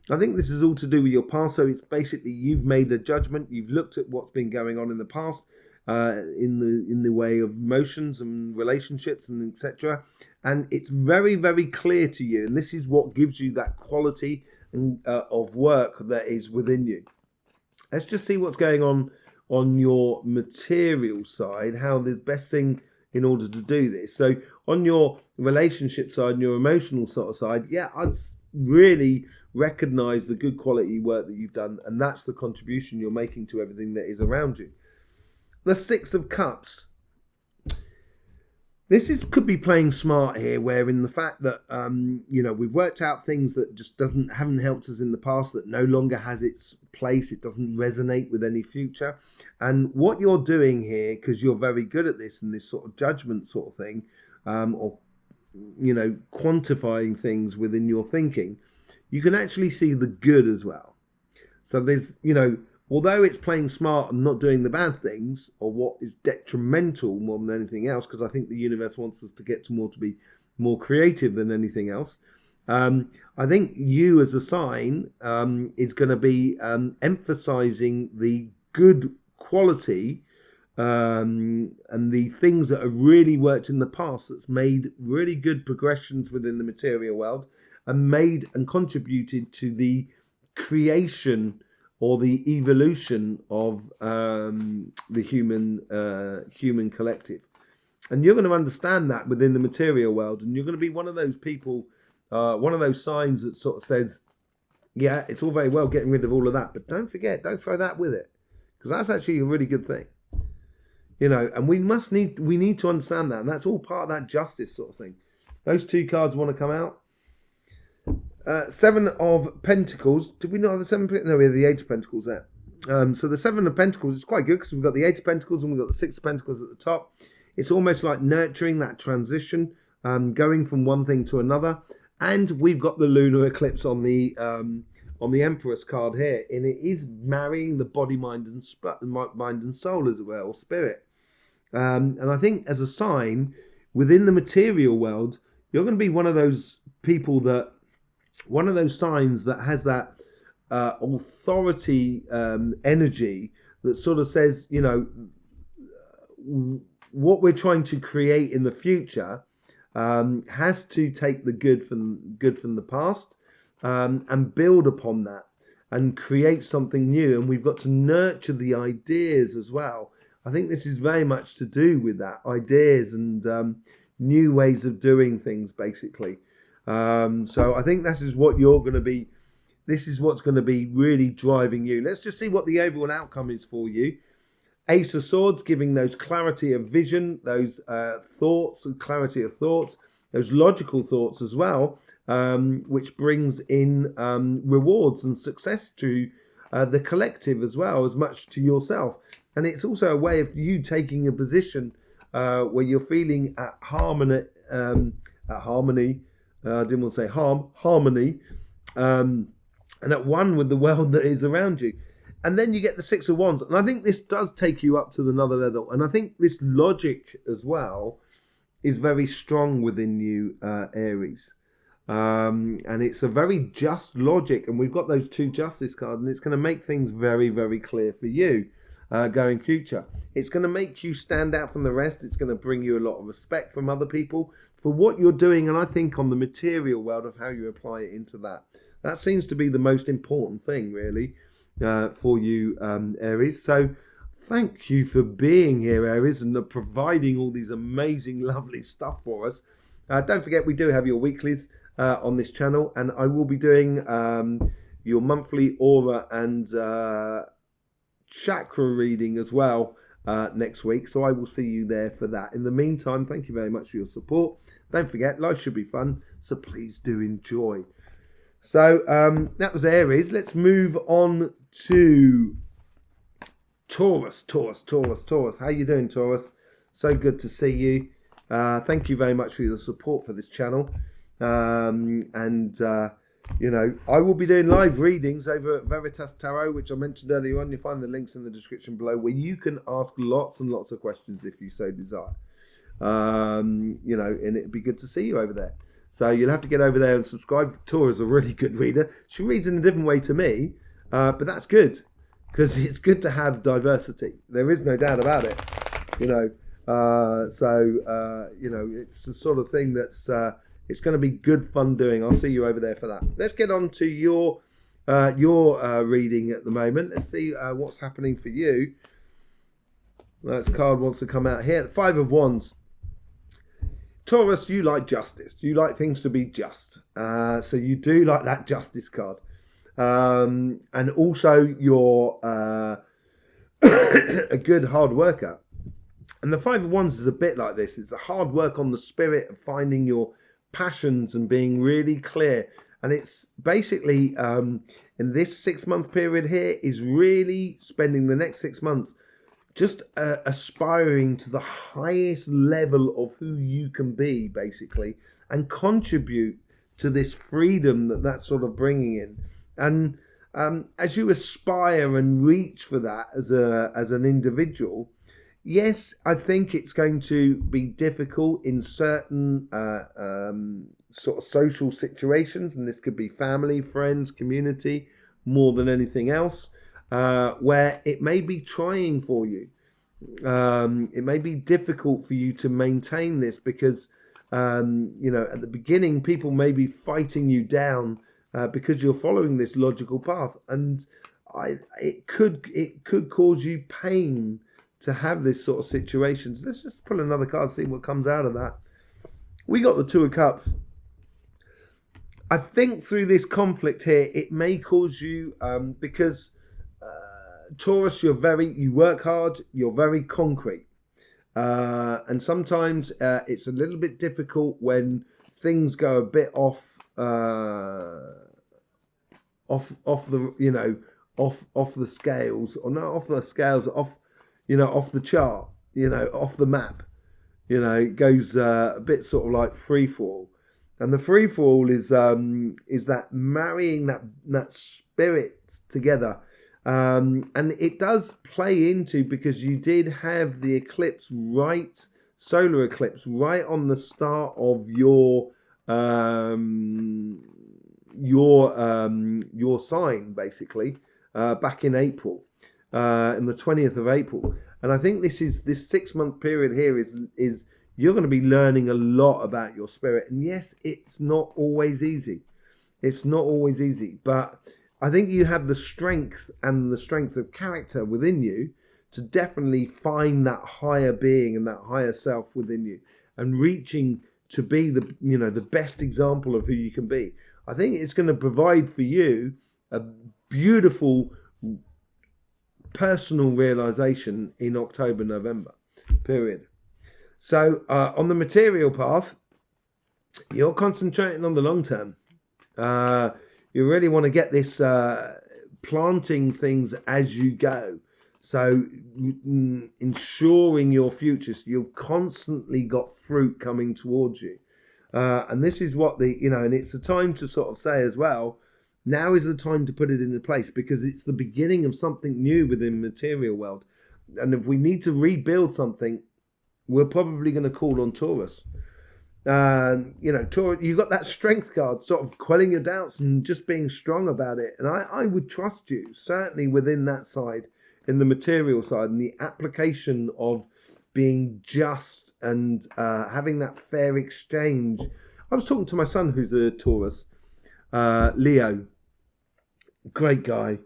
I think this is all to do with your past. So it's basically you've made a judgment. You've looked at what's been going on in the past, in the way of emotions and relationships and etc. And it's very, very clear to you. And this is what gives you that quality of work that is within you. Let's just see what's going on your material side. How the best thing in order to do this. So on your relationship side and your emotional sort of side, yeah, I'd really recognize the good quality work that you've done, and that's the contribution you're making to everything that is around you. The Six of Cups. This could be playing smart here, where in the fact that we've worked out things that just haven't helped us in the past, that no longer has its place, it doesn't resonate with any future. And what you're doing here, because you're very good at this and this sort of judgment sort of thing, or quantifying things within your thinking, you can actually see the good as well. So there's although it's playing smart and not doing the bad things, or what is detrimental more than anything else, because I think the universe wants us to get to be more creative than anything else. I think you as a sign is going to be emphasizing the good quality and the things that have really worked in the past, that's made really good progressions within the material world and made and contributed to the creation or the evolution of the human collective. And you're going to understand that within the material world, and you're going to be one of those people, one of those signs that sort of says, yeah, it's all very well getting rid of all of that, but don't throw that with it, because that's actually a really good thing. And we need to understand that, and that's all part of that justice sort of thing. Those two cards want to come out. Seven of Pentacles. Did we not have the Seven? No, we have the Eight of Pentacles there. So the Seven of Pentacles is quite good, because we've got the Eight of Pentacles and we've got the Six of Pentacles at the top. It's almost like nurturing that transition, going from one thing to another. And we've got the lunar eclipse on the Empress card here, and it is marrying the body, mind, and soul as well, or spirit. And I think as a sign within the material world, you're going to be one of those people one of those signs that has that authority energy that sort of says, what we're trying to create in the future has to take the good from the past and build upon that and create something new. And we've got to nurture the ideas as well. I think this is very much to do with that, ideas and new ways of doing things, basically. So I think this is what you're going to be. This is what's going to be really driving you. Let's just see what the overall outcome is for you. Ace of Swords, giving those clarity of vision, those thoughts and clarity of thoughts, those logical thoughts as well, which brings in rewards and success to the collective as well, as much to yourself. And it's also a way of you taking a position where you're feeling at harmony. I didn't want to say harmony, and at one with the world that is around you. And then you get the Six of Wands. And I think this does take you up to another level. And I think this logic as well is very strong within you, Aries. And it's a very just logic. And we've got those two justice cards. And it's going to make things very, very clear for you going future. It's going to make you stand out from the rest. It's going to bring you a lot of respect from other people for what you're doing. And I think on the material world of how you apply it into that. That seems to be the most important thing, really. For you, Aries. So thank you for being here, Aries, and providing all these amazing, lovely stuff for us. Don't forget, we do have your weeklies on this channel, and I will be doing your monthly aura and chakra reading as well next week. So I will see you there for that. In the meantime, thank you very much for your support. Don't forget, life should be fun, so please do enjoy. So that was Aries. Let's move on to Taurus. How you doing, Taurus? So good to see you. Thank you very much for your support for this channel. I will be doing live readings over at Veritas Tarot, which I mentioned earlier on. You'll find the links in the description below, where you can ask lots and lots of questions if you so desire. And it'd be good to see you over there. So you'll have to get over there and subscribe. Taura's a really good reader. She reads in a different way to me, but that's good because it's good to have diversity. There is no doubt about it, you know. You know, it's the sort of thing that's it's going to be good fun doing. I'll see you over there for that. Let's get on to your reading at the moment. Let's see what's happening for you. This card wants to come out here. The Five of Wands. Taurus, you like justice. You like things to be just. So you do like that justice card. And also you're a good hard worker. And the Five of Wands is a bit like this. It's a hard work on the spirit of finding your passions and being really clear. And it's basically, in this 6 month period here, is really spending the next 6 months just aspiring to the highest level of who you can be, basically, and contribute to this freedom that's sort of bringing in. And as you aspire and reach for that as an individual, yes, I think it's going to be difficult in certain sort of social situations, and this could be family, friends, community, more than anything else, where it may be trying for you. It may be difficult for you to maintain this because, you know, at the beginning, people may be fighting you down because you're following this logical path, and it could cause you pain to have this sort of situations. Let's just pull another card, see what comes out of that. We got the Two of Cups. I think through this conflict here, it may cause you, because Taurus, you work hard, you're very concrete. And sometimes it's a little bit difficult when things go a bit off the, you know, off the scales, or not off the scales, off the chart, you know, off the map. You know, it goes a bit sort of like free fall. And the free fall is that marrying that spirit together. And it does play into, because you did have the eclipse solar eclipse right on the start of your sign, basically, back in April, in the 20th of April. And I think this 6 month period here is you're going to be learning a lot about your spirit. And yes, it's not always easy. It's not always easy, but I think you have the strength and the strength of character within you to definitely find that higher being and that higher self within you, and reaching to be the best example of who you can be. I think it's going to provide for you a beautiful personal realization in October, November period. So on the material path, you're concentrating on the long term. You really want to get this planting things as you go. So ensuring your future, so you've constantly got fruit coming towards you. And this is what and it's a time to sort of say as well, now is the time to put it into place, because it's the beginning of something new within the material world. And if we need to rebuild something, we're probably going to call on Taurus. Taurus, you've got that strength card, sort of quelling your doubts and just being strong about it. And I would trust you, certainly within that side, in the material side, and the application of being just and having that fair exchange. I was talking to my son, who's a Taurus, Leo. Great guy.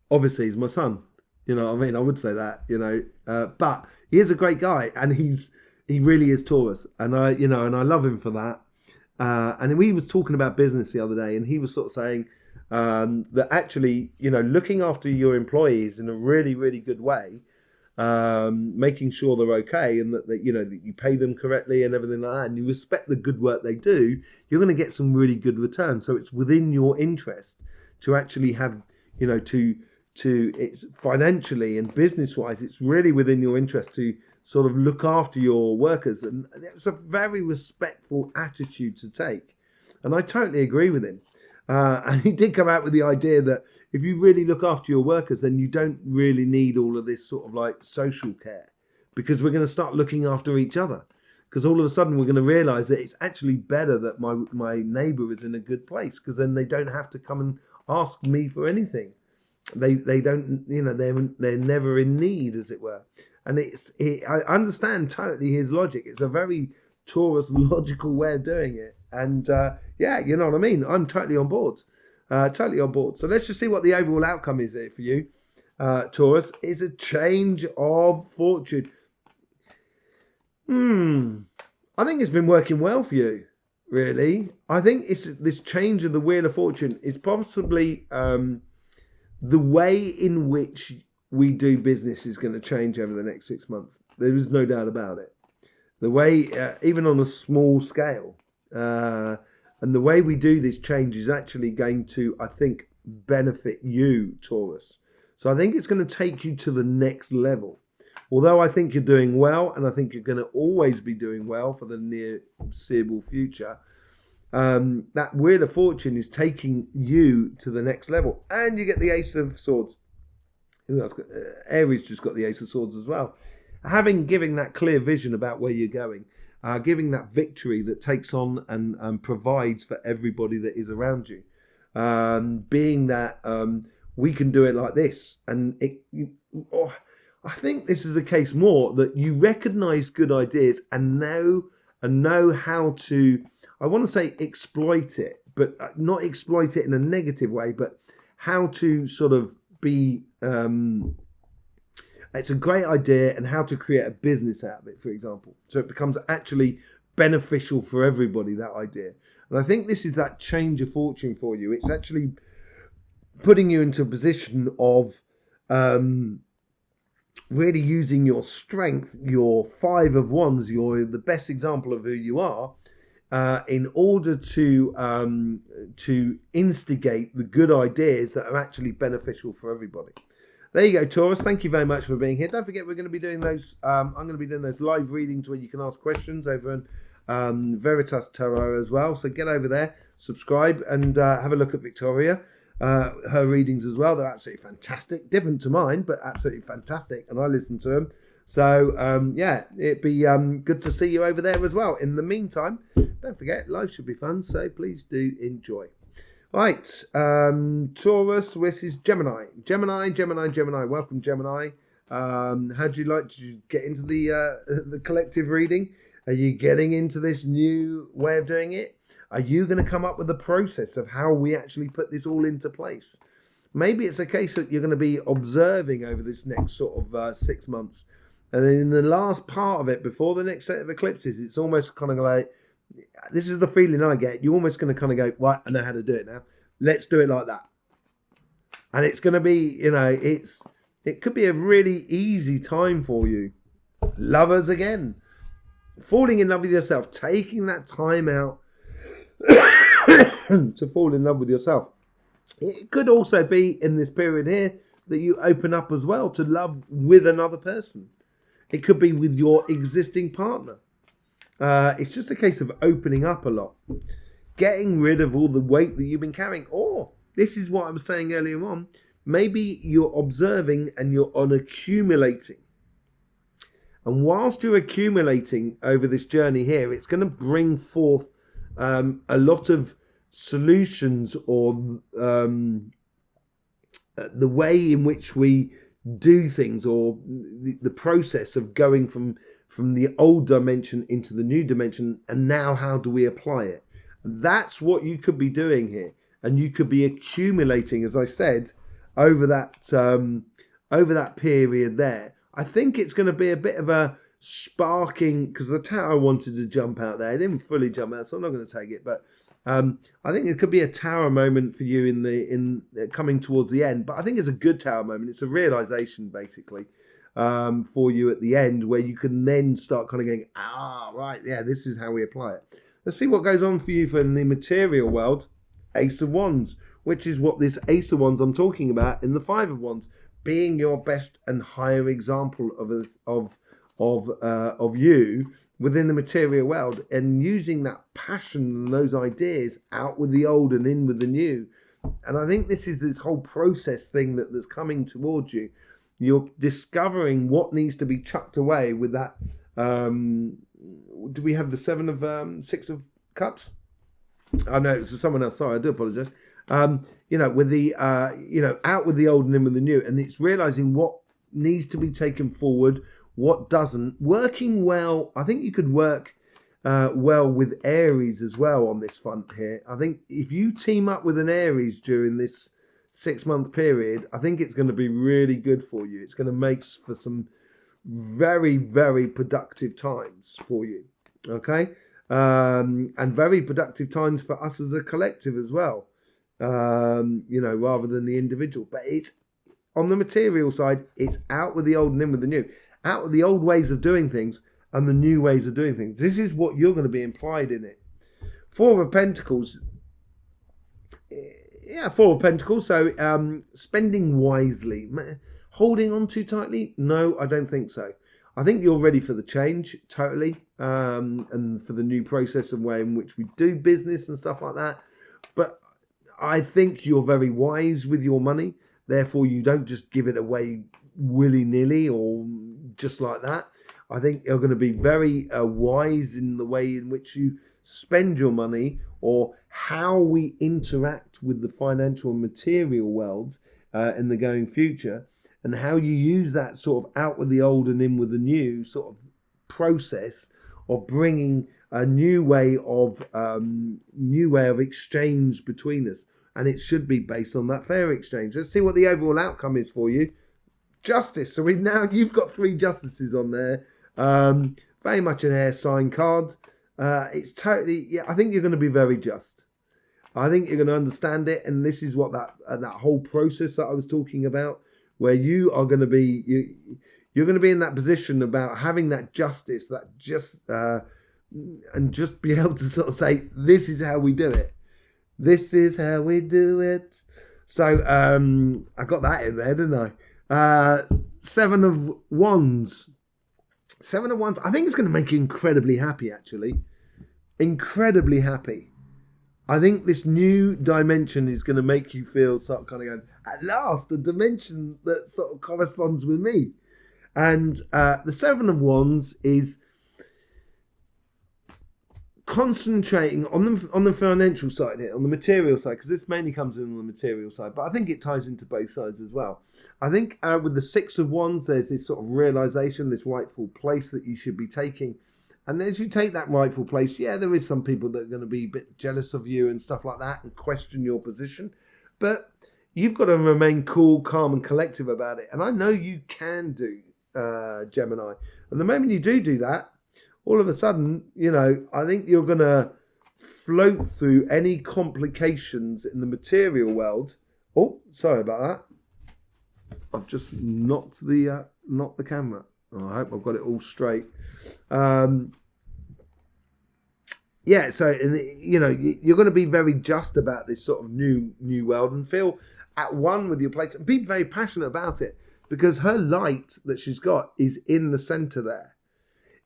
Obviously, he's my son. You know what I mean? I would say that, but he is a great guy, and he really is Taurus, and I love him for that. And we was talking about business the other day, and he was sort of saying that actually, looking after your employees in a really, really good way, making sure they're okay, and that you pay them correctly and everything like that, and you respect the good work they do, you're going to get some really good returns. So it's within your interest to actually have, it's financially and business wise, it's really within your interest to sort of look after your workers. And it's a very respectful attitude to take. And I totally agree with him. And he did come out with the idea that if you really look after your workers, then you don't really need all of this sort of like social care, because we're going to start looking after each other. Because all of a sudden we're going to realize that it's actually better that my neighbor is in a good place, because then they don't have to come and ask me for anything. They don't, they're never in need, as it were. And I understand totally his logic. It's a very Taurus logical way of doing it. And yeah, you know what I mean? I'm totally on board. Totally on board. So let's just see what the overall outcome is there for you. Taurus is a change of fortune. I think it's been working well for you, really. I think it's this change of the Wheel of Fortune is possibly the way in which we do business is going to change over the next 6 months. There is no doubt about it. The way, even on a small scale, and the way we do this change is actually going to, I think, benefit you, Taurus. So I think it's going to take you to the next level. Although I think you're doing well, and I think you're going to always be doing well for the near foreseeable future, that Wheel of Fortune is taking you to the next level. And you get the Ace of Swords. Who else? Aries just got the Ace of Swords as well. Giving that clear vision about where you're going, giving that victory that takes on and provides for everybody that is around you. Being that we can do it like this. And I think this is a case more that you recognize good ideas and know how to, I want to say exploit it, but not exploit it in a negative way, but how to sort of be, it's a great idea and how to create a business out of it, for example. So it becomes actually beneficial for everybody, that idea. And I think this is that change of fortune for you. It's actually putting you into a position of, really using your strength, your 5 of Wands, you're the best example of who you are, in order to instigate the good ideas that are actually beneficial for everybody. There you go, Taurus. Thank you very much for being here. Don't forget, we're going to be doing those. I'm going to be doing those live readings where you can ask questions over on Veritas Tarot as well. So get over there, subscribe, and have a look at Victoria. Her readings as well, they're absolutely fantastic, different to mine, but absolutely fantastic, and I listen to them. So yeah, it'd be good to see you over there as well. In the meantime, don't forget, life should be fun, so please do enjoy. Right, Taurus versus Gemini. Gemini. Welcome, Gemini. How'd you like to get into the collective reading? Are you getting into this new way of doing it? Are you going to come up with a process of how we actually put this all into place? Maybe it's a case that you're going to be observing over this next sort of 6 months. And then in the last part of it, before the next set of eclipses, it's almost kind of like, this is the feeling I get. You're almost going to kind of go, right, I know how to do it now. Let's do it like that. And it's going to be, it could be a really easy time for you. Lovers again. Falling in love with yourself. Taking that time out to fall in love with yourself. It could also be in this period here that you open up as well to love with another person. It could be with your existing partner. It's just a case of opening up a lot, getting rid of all the weight that you've been carrying. Or this is what I was saying earlier on. Maybe you're observing and you're on accumulating. And whilst you're accumulating over this journey here, it's going to bring forth a lot of solutions, or the way in which we do things, or the process of going from the old dimension into the new dimension, and now how do we apply it? That's what you could be doing here, and you could be accumulating, as I said, over that period there. I think it's going to be a bit of a sparking, because the tower wanted to jump out there. It didn't fully jump out, so I'm not going to take it. But I think it could be a tower moment for you in coming towards the end. But I think it's a good tower moment. It's a realization, basically, for you at the end, where you can then start kind of going, right, yeah, this is how we apply it. Let's see what goes on for you in the material world. Ace of Wands, which is what this Ace of Wands I'm talking about in the 5 of Wands, being your best and higher example of you within the material world, and using that passion and those ideas out with the old and in with the new. And I think this is this whole process thing that's coming towards you. You're discovering what needs to be chucked away with that do we have the Six of Cups? I know it's someone else. Sorry, I do apologise. With the out with the old and in with the new, and it's realising what needs to be taken forward, what doesn't. Working well. I think you could work well with Aries as well on this front here. I think if you team up with an Aries during this 6-month period, I think it's going to be really good for you. It's going to make for some very, very productive times for you. Okay. And very productive times for us as a collective as well. Rather than the individual. But it's on the material side, it's out with the old and in with the new. Out with the old ways of doing things and the new ways of doing things. This is what you're going to be implied in it. Four of Pentacles. Yeah, Four of Pentacles. So spending wisely. Holding on too tightly? No, I don't think so. I think you're ready for the change, totally. And for the new process and way in which we do business and stuff like that. But I think you're very wise with your money. Therefore, you don't just give it away willy-nilly or just like that. I think you're going to be very wise in the way in which you spend your money or how we interact with the financial and material world in the going future, and how you use that sort of out with the old and in with the new sort of process of bringing a new way of exchange between us. And it should be based on that fair exchange. Let's see what the overall outcome is for you. Justice. So you've got 3 justices on there. Very much an air sign card. It's totally, I think you're going to be very just. I think you're going to understand it. And this is what that whole process that I was talking about, where you are going to be, you're going to be in that position about having that justice, and just be able to sort of say, this is how we do it. This is how we do it. So I got that in there, didn't I? 7 of Wands. 7 of Wands. I think it's going to make you incredibly happy, actually. Incredibly happy. I think this new dimension is going to make you feel sort of kind of going, at last, a dimension that sort of corresponds with me. And the 7 of Wands is concentrating on the financial side here, on the material side, because this mainly comes in on the material side, but I think it ties into both sides as well. I think with the 6 of Wands, there's this sort of realization, this rightful place that you should be taking. And as you take that rightful place, there is some people that are going to be a bit jealous of you and stuff like that and question your position. But you've got to remain cool, calm and collective about it. And I know you can do, Gemini. And the moment you do that, all of a sudden, I think you're going to float through any complications in the material world. Oh, sorry about that. I've just knocked the camera. Oh, I hope I've got it all straight. So you're going to be very just about this sort of new world and feel at one with your place and be very passionate about it, because her light that she's got is in the center there.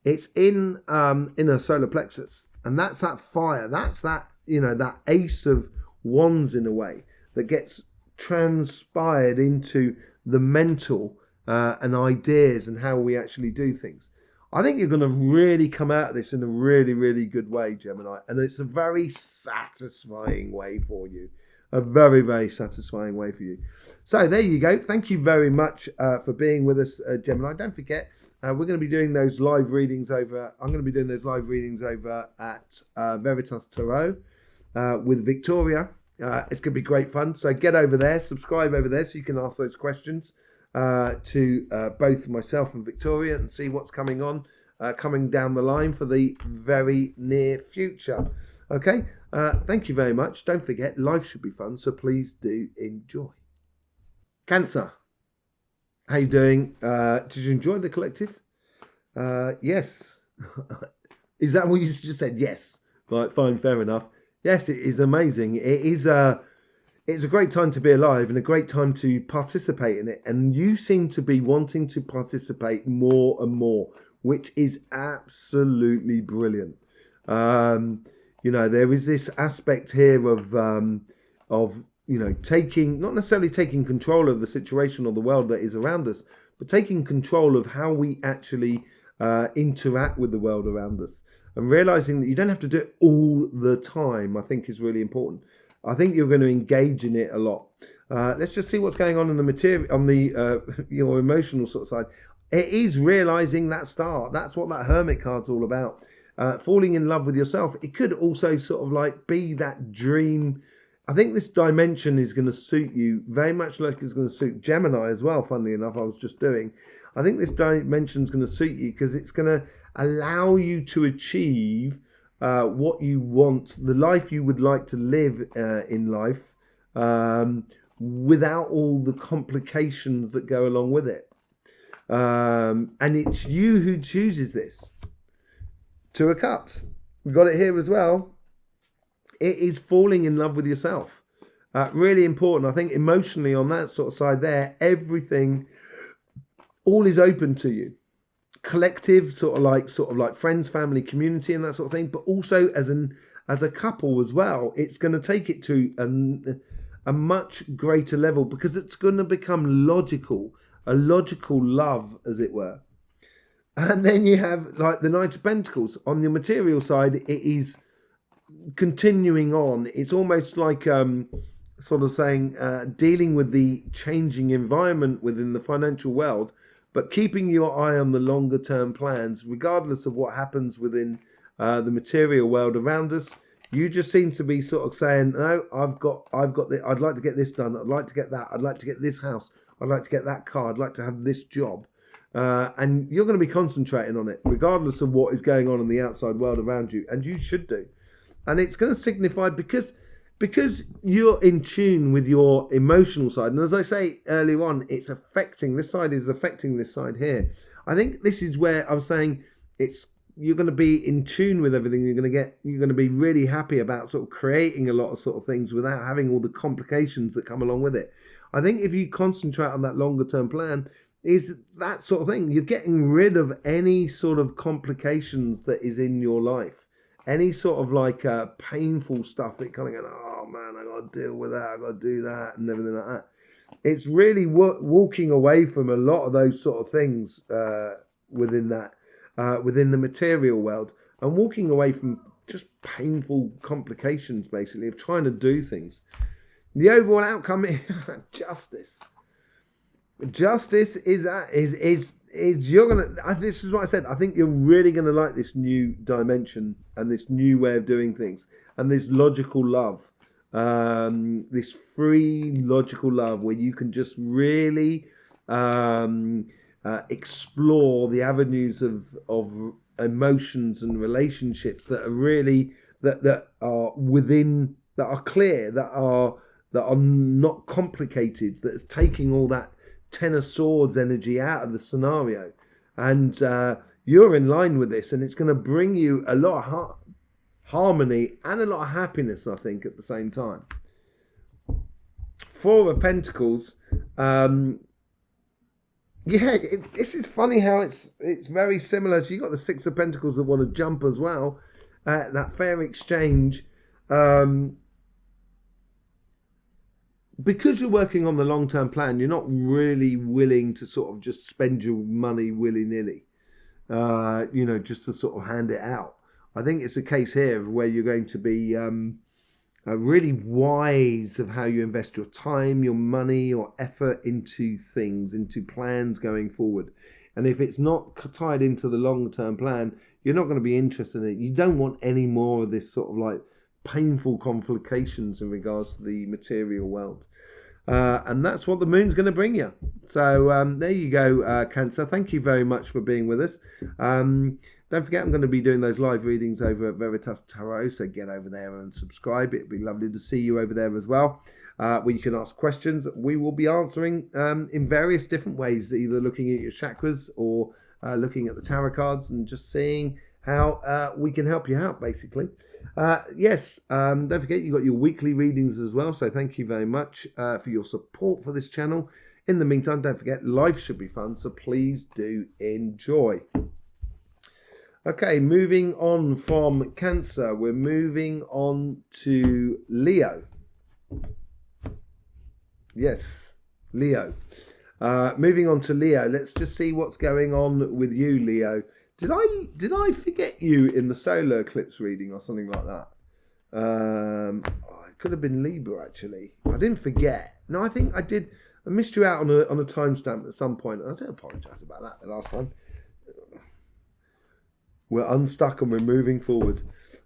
It's in her solar plexus, and that's that fire. That's that that Ace of Wands in a way that gets transpired into the mental and ideas and how we actually do things. I think you're going to really come out of this in a really, really good way, Gemini, and it's a very satisfying way for you. A very, very satisfying way for you. So there you go. Thank you very much for being with us, Gemini. Don't forget, we're going to be doing those live readings over. I'm going to be doing those live readings over at Veritas Tarot with Victoria. It's going to be great fun. So get over there, subscribe over there, so you can ask those questions to both myself and Victoria and see what's coming down the line for the very near future. Okay. Thank you very much. Don't forget, life should be fun, so please do enjoy. Cancer. How you doing? Did you enjoy the collective? Yes. Is that what you just said? Yes. Right, fine, fair enough. Yes, it is amazing. It's a great time to be alive and a great time to participate in it. And you seem to be wanting to participate more and more, which is absolutely brilliant. There is this aspect here of taking, not necessarily taking control of the situation or the world that is around us, but taking control of how we actually interact with the world around us. And realizing that you don't have to do it all the time, I think, is really important. I think you're going to engage in it a lot. Let's just see what's going on in the material, on the your emotional sort of side. It is realizing that star. That's what that Hermit card's all about. Falling in love with yourself. It could also sort of like be that dream. I think this dimension is going to suit you very much like it's going to suit Gemini as well, funnily enough. I was just doing. I think this dimension is going to suit you because it's going to allow you to achieve what you want, the life you would like to live in life, without all the complications that go along with it. And it's you who chooses this. Two of Cups. We've got it here as well. It is falling in love with yourself. Really important. I think emotionally on that sort of side there, everything, all is open to you. Collective, sort of like friends, family, community, and that sort of thing. But also as a couple as well, it's going to take it to a much greater level because it's going to become logical, a logical love, as it were. And then you have like the Knight of Pentacles. On the material side, it is continuing on. It's almost like sort of saying dealing with the changing environment within the financial world, but keeping your eye on the longer term plans, regardless of what happens within the material world around us. You just seem to be sort of saying, no, I've got I'd like to get this done. I'd like to get that. I'd like to get this house. I'd like to get that car. I'd like to have this job. And you're going to be concentrating on it, regardless of what is going on in the outside world around you. And you should do. And it's going to signify because you're in tune with your emotional side. And as I say earlier on, it's affecting, this side is affecting this side here. I think this is where I was saying you're going to be in tune with everything. You're going to be really happy about sort of creating a lot of sort of things without having all the complications that come along with it. I think if you concentrate on that longer term plan, is that sort of thing. You're getting rid of any sort of complications that is in your life. Any sort of like painful stuff that kind of going, oh man, I got to deal with that, I got to do that, and everything like that. It's really walking away from a lot of those sort of things within the material world, and walking away from just painful complications, basically, of trying to do things. The overall outcome is justice. Justice is you're gonna. This is what I said. I think you're really gonna like this new dimension and this new way of doing things and this logical love, this free logical love where you can just really explore the avenues of emotions and relationships that are really that are within, that are clear, that are not complicated. That's taking all that Ten of Swords energy out of the scenario, and you're in line with this, and it's going to bring you a lot of harmony and a lot of happiness, I think, at the same time. Four of Pentacles. This is funny how it's very similar. So you got the Six of Pentacles that want to jump as well. That fair exchange. Because you're working on the long-term plan, you're not really willing to sort of just spend your money willy-nilly, just to sort of hand it out. I think it's a case here where you're going to be really wise of how you invest your time, your money, your effort into things, into plans going forward. And if it's not tied into the long-term plan, you're not going to be interested in it. You don't want any more of this sort of like painful complications in regards to the material world. And that's what the moon's going to bring you. So there you go, Cancer. Thank you very much for being with us. Don't forget, I'm going to be doing those live readings over at Veritas Tarot, so get over there and subscribe. It'd be lovely to see you over there as well, where you can ask questions. We will be answering in various different ways, either looking at your chakras or looking at the tarot cards and just seeing how we can help you out, basically. Yes, don't forget, you've got your weekly readings as well, so thank you very much for your support for this channel. In the meantime, don't forget, life should be fun, so please do enjoy. Okay, moving on from Cancer, we're moving on to Leo. Yes, Leo. Moving on to Leo, let's just see what's going on with you, Leo. Did I forget you in the solar eclipse reading or something like that? It could have been Libra actually. I didn't forget. No, I think I did. I missed you out on a timestamp at some point. I do apologise about that the last time. We're unstuck and we're moving forward.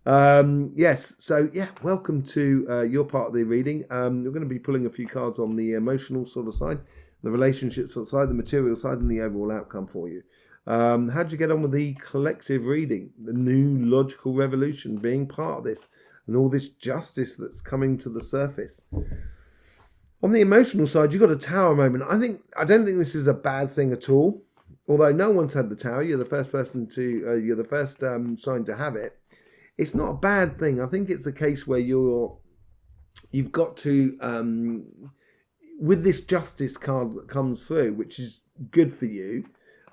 Yes, so yeah, welcome to your part of the reading. We're going to be pulling a few cards on the emotional sort of side, the relationship sort of side, the material side, and the overall outcome for you. How'd you get on with the collective reading? The new logical revolution being part of this, and all this justice that's coming to the surface. On the emotional side, you've got a Tower moment. I don't think this is a bad thing at all. Although no one's had the Tower, you're the first person to, you're the first sign to have it. It's not a bad thing. I think it's a case where you've got to, with this justice card that comes through, which is good for you,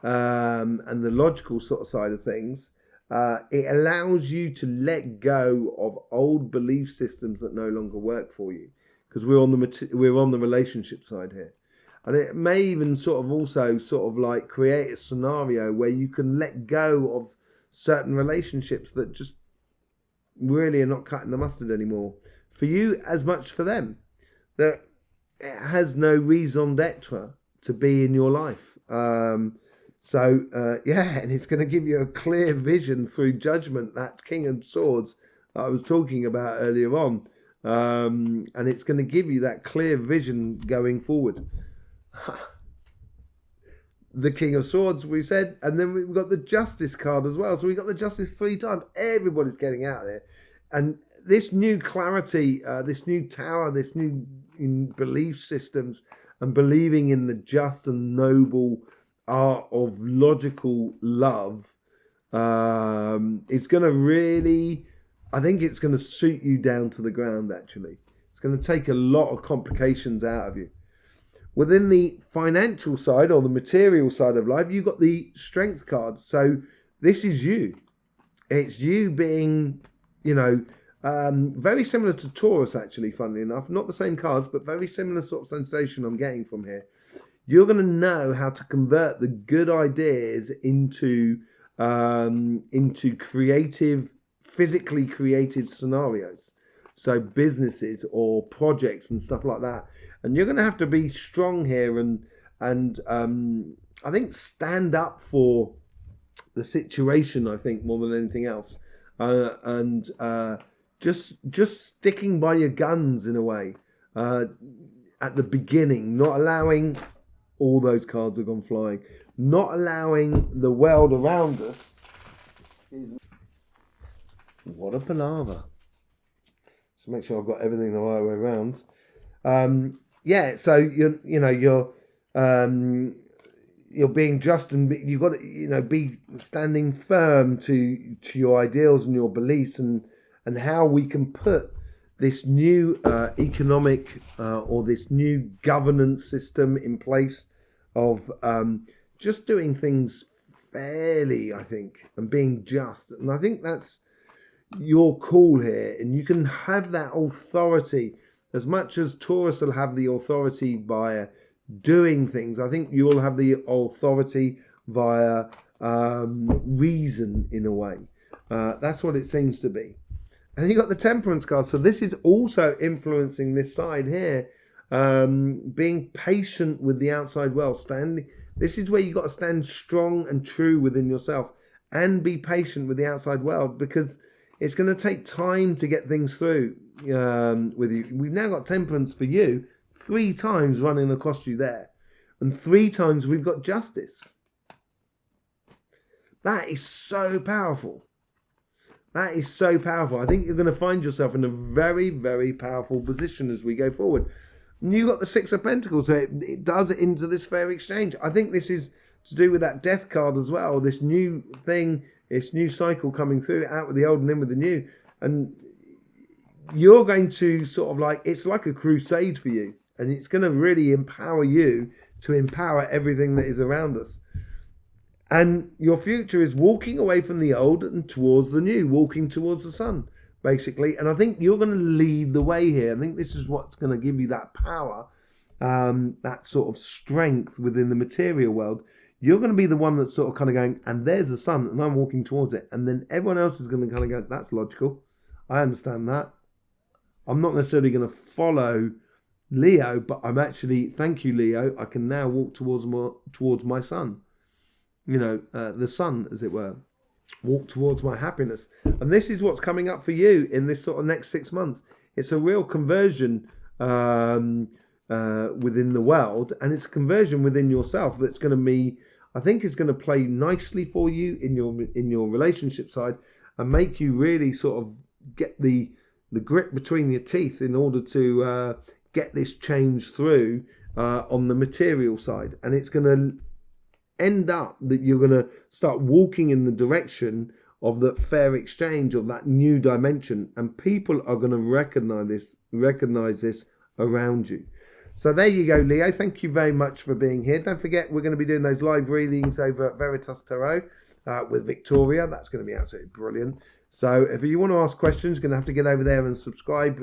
and the logical sort of side of things, it allows you to let go of old belief systems that no longer work for you, because we're on the relationship side here. And it may even sort of also sort of like create a scenario where you can let go of certain relationships that just really are not cutting the mustard anymore for you as much for them. That it has no raison d'etre to be in your life. Yeah, and it's going to give you a clear vision through judgment, that King of Swords that I was talking about earlier on. And it's going to give you that clear vision going forward. The King of Swords, we said, and then we've got the Justice card as well. So we got the Justice 3 times. Everybody's getting out there. And this new clarity, this new Tower, this new belief systems, and believing in the just and noble art of logical love is going to really, I think it's going to suit you down to the ground, actually. It's going to take a lot of complications out of you. Within the financial side or the material side of life, you've got the Strength card. So this is you. It's you being, very similar to Taurus, actually, funnily enough. Not the same cards, but very similar sort of sensation I'm getting from here. You're going to know how to convert the good ideas into creative, physically created scenarios. So businesses or projects and stuff like that. And you're going to have to be strong here and I think stand up for the situation, I think, more than anything else. Just sticking by your guns in a way at the beginning, not allowing all those cards have gone flying, not allowing the world around us. What a palaver. Just make sure I've got everything the right way around. So you're being just, and you've got to be standing firm to your ideals and your beliefs, and how we can put this new economic or this new governance system in place of just doing things fairly, I think, and being just. And I think that's your call here, and you can have that authority. As much as Taurus will have the authority via doing things, I think you'll have the authority via reason in a way. That's what it seems to be. And you got the Temperance card. So this is also influencing this side here. Being patient with the outside world. This is where you got to stand strong and true within yourself and be patient with the outside world, because it's going to take time to get things through with you. We've now got Temperance for you 3 times running across you there. And 3 times we've got Justice. That is so powerful. That is so powerful. I think you're going to find yourself in a very, very powerful position as we go forward. And you've got the 6 of Pentacles, so it does it into this fair exchange. I think this is to do with that Death card as well. This new thing, this new cycle coming through, out with the old and in with the new. And you're going to sort of like, it's like a crusade for you. And it's going to really empower you to empower everything that is around us. And your future is walking away from the old and towards the new, walking towards the sun, basically. And I think you're going to lead the way here. I think this is what's going to give you that power, that sort of strength within the material world. you're going to be the one that's sort of kind of going, and there's the sun, and I'm walking towards it. And then everyone else is going to kind of go, that's logical. I understand that. I'm not necessarily going to follow Leo, but I'm actually, thank you, Leo, I can now walk towards my sun. The sun, as it were. Walk towards my happiness. And this is what's coming up for you in this sort of next 6 months. It's a real conversion within the world, and it's a conversion within yourself that's going to be, I think, is going to play nicely for you in your relationship side and make you really sort of get the grit between your teeth in order to get this change through on the material side. And it's going to end up that you're going to start walking in the direction of the fair exchange, of that new dimension, and people are going to recognize this around you. So there you go, Leo. Thank you very much for being here. Don't forget, we're going to be doing those live readings over at Veritas Tarot with Victoria. That's going to be absolutely brilliant. So if you want to ask questions, you're going to have to get over there and subscribe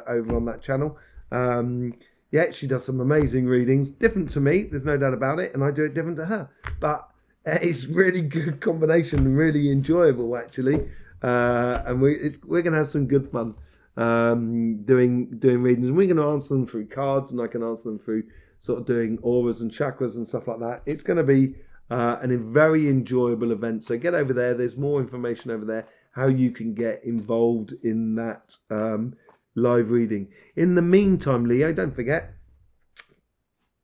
over on that channel. Yeah, she does some amazing readings, different to me, there's no doubt about it, and I do it different to her. But it's really good combination, really enjoyable actually, and we're going to have some good fun doing readings. And we're going to answer them through cards, and I can answer them through sort of doing auras and chakras and stuff like that. It's going to be a very enjoyable event. So get over there. There's more information over there how you can get involved in that live reading. In the meantime, Leo, don't forget,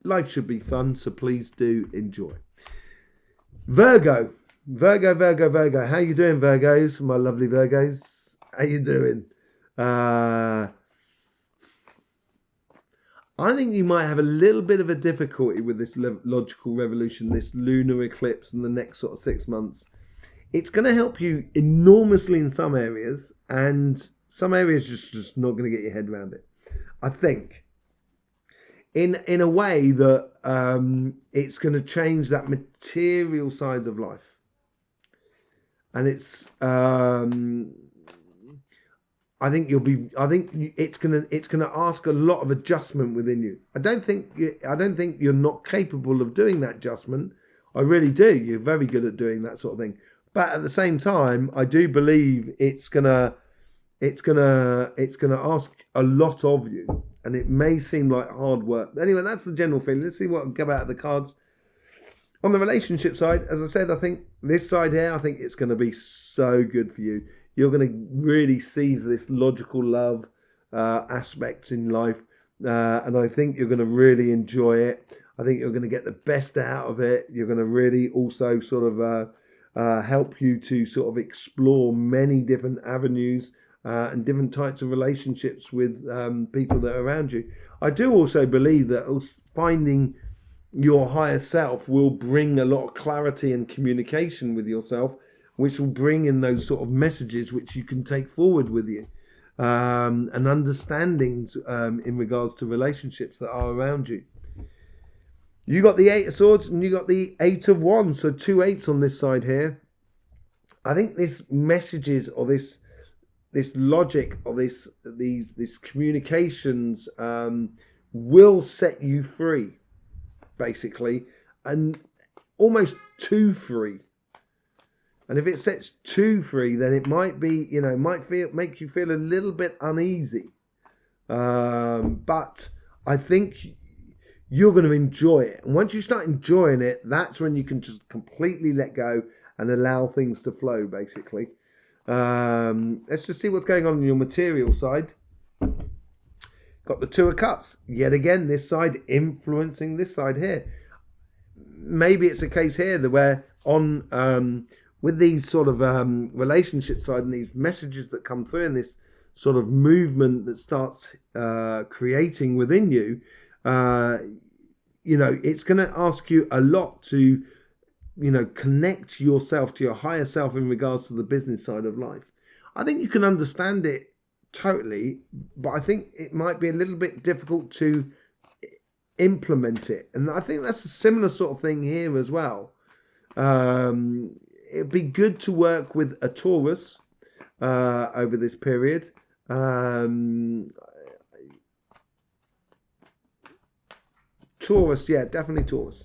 life should be fun, so please do enjoy. Virgo. How you doing, Virgos? My lovely Virgos. How you doing? I think you might have a little bit of a difficulty with this logical revolution, this lunar eclipse in the next sort of 6 months. It's going to help you enormously in some areas, and some areas just not going to get your head around it. I think in a way that it's going to change that material side of life, and it's I think it's going to ask a lot of adjustment within you. I don't think you're not capable of doing that adjustment. I really do. You're very good at doing that sort of thing. But at the same time, I do believe it's gonna ask a lot of you, and it may seem like hard work. Anyway, that's the general feeling. Let's see what can come out of the cards. On the relationship side, as I said, I think this side here, I think it's going to be so good for you. You're going to really seize this logical love aspect in life, and I think you're going to really enjoy it. I think you're going to get the best out of it. You're going to really also sort of help you to sort of explore many different avenues and different types of relationships with people that are around you. I do also believe that finding your higher self will bring a lot of clarity and communication with yourself, which will bring in those sort of messages which you can take forward with you, and understandings in regards to relationships that are around you. You got the 8 of Swords and you got the 8 of Wands, so 2 8s on this side here. I think this messages or this logic or these communications will set you free, basically, and almost too free. And if it sets too free, then it might be, make you feel a little bit uneasy. But I think you're going to enjoy it. And once you start enjoying it, that's when you can just completely let go and allow things to flow, basically. Let's just see what's going on your material side. Got the 2 of Cups. Yet again, this side influencing this side here. Maybe it's a case here that where on with these sort of relationship side and these messages that come through and this sort of movement that starts creating within you, it's going to ask you a lot to, connect yourself to your higher self in regards to the business side of life. I think you can understand it totally, but I think it might be a little bit difficult to implement it. And I think that's a similar sort of thing here as well. It'd be good to work with a Taurus over this period. Taurus, yeah, definitely Taurus.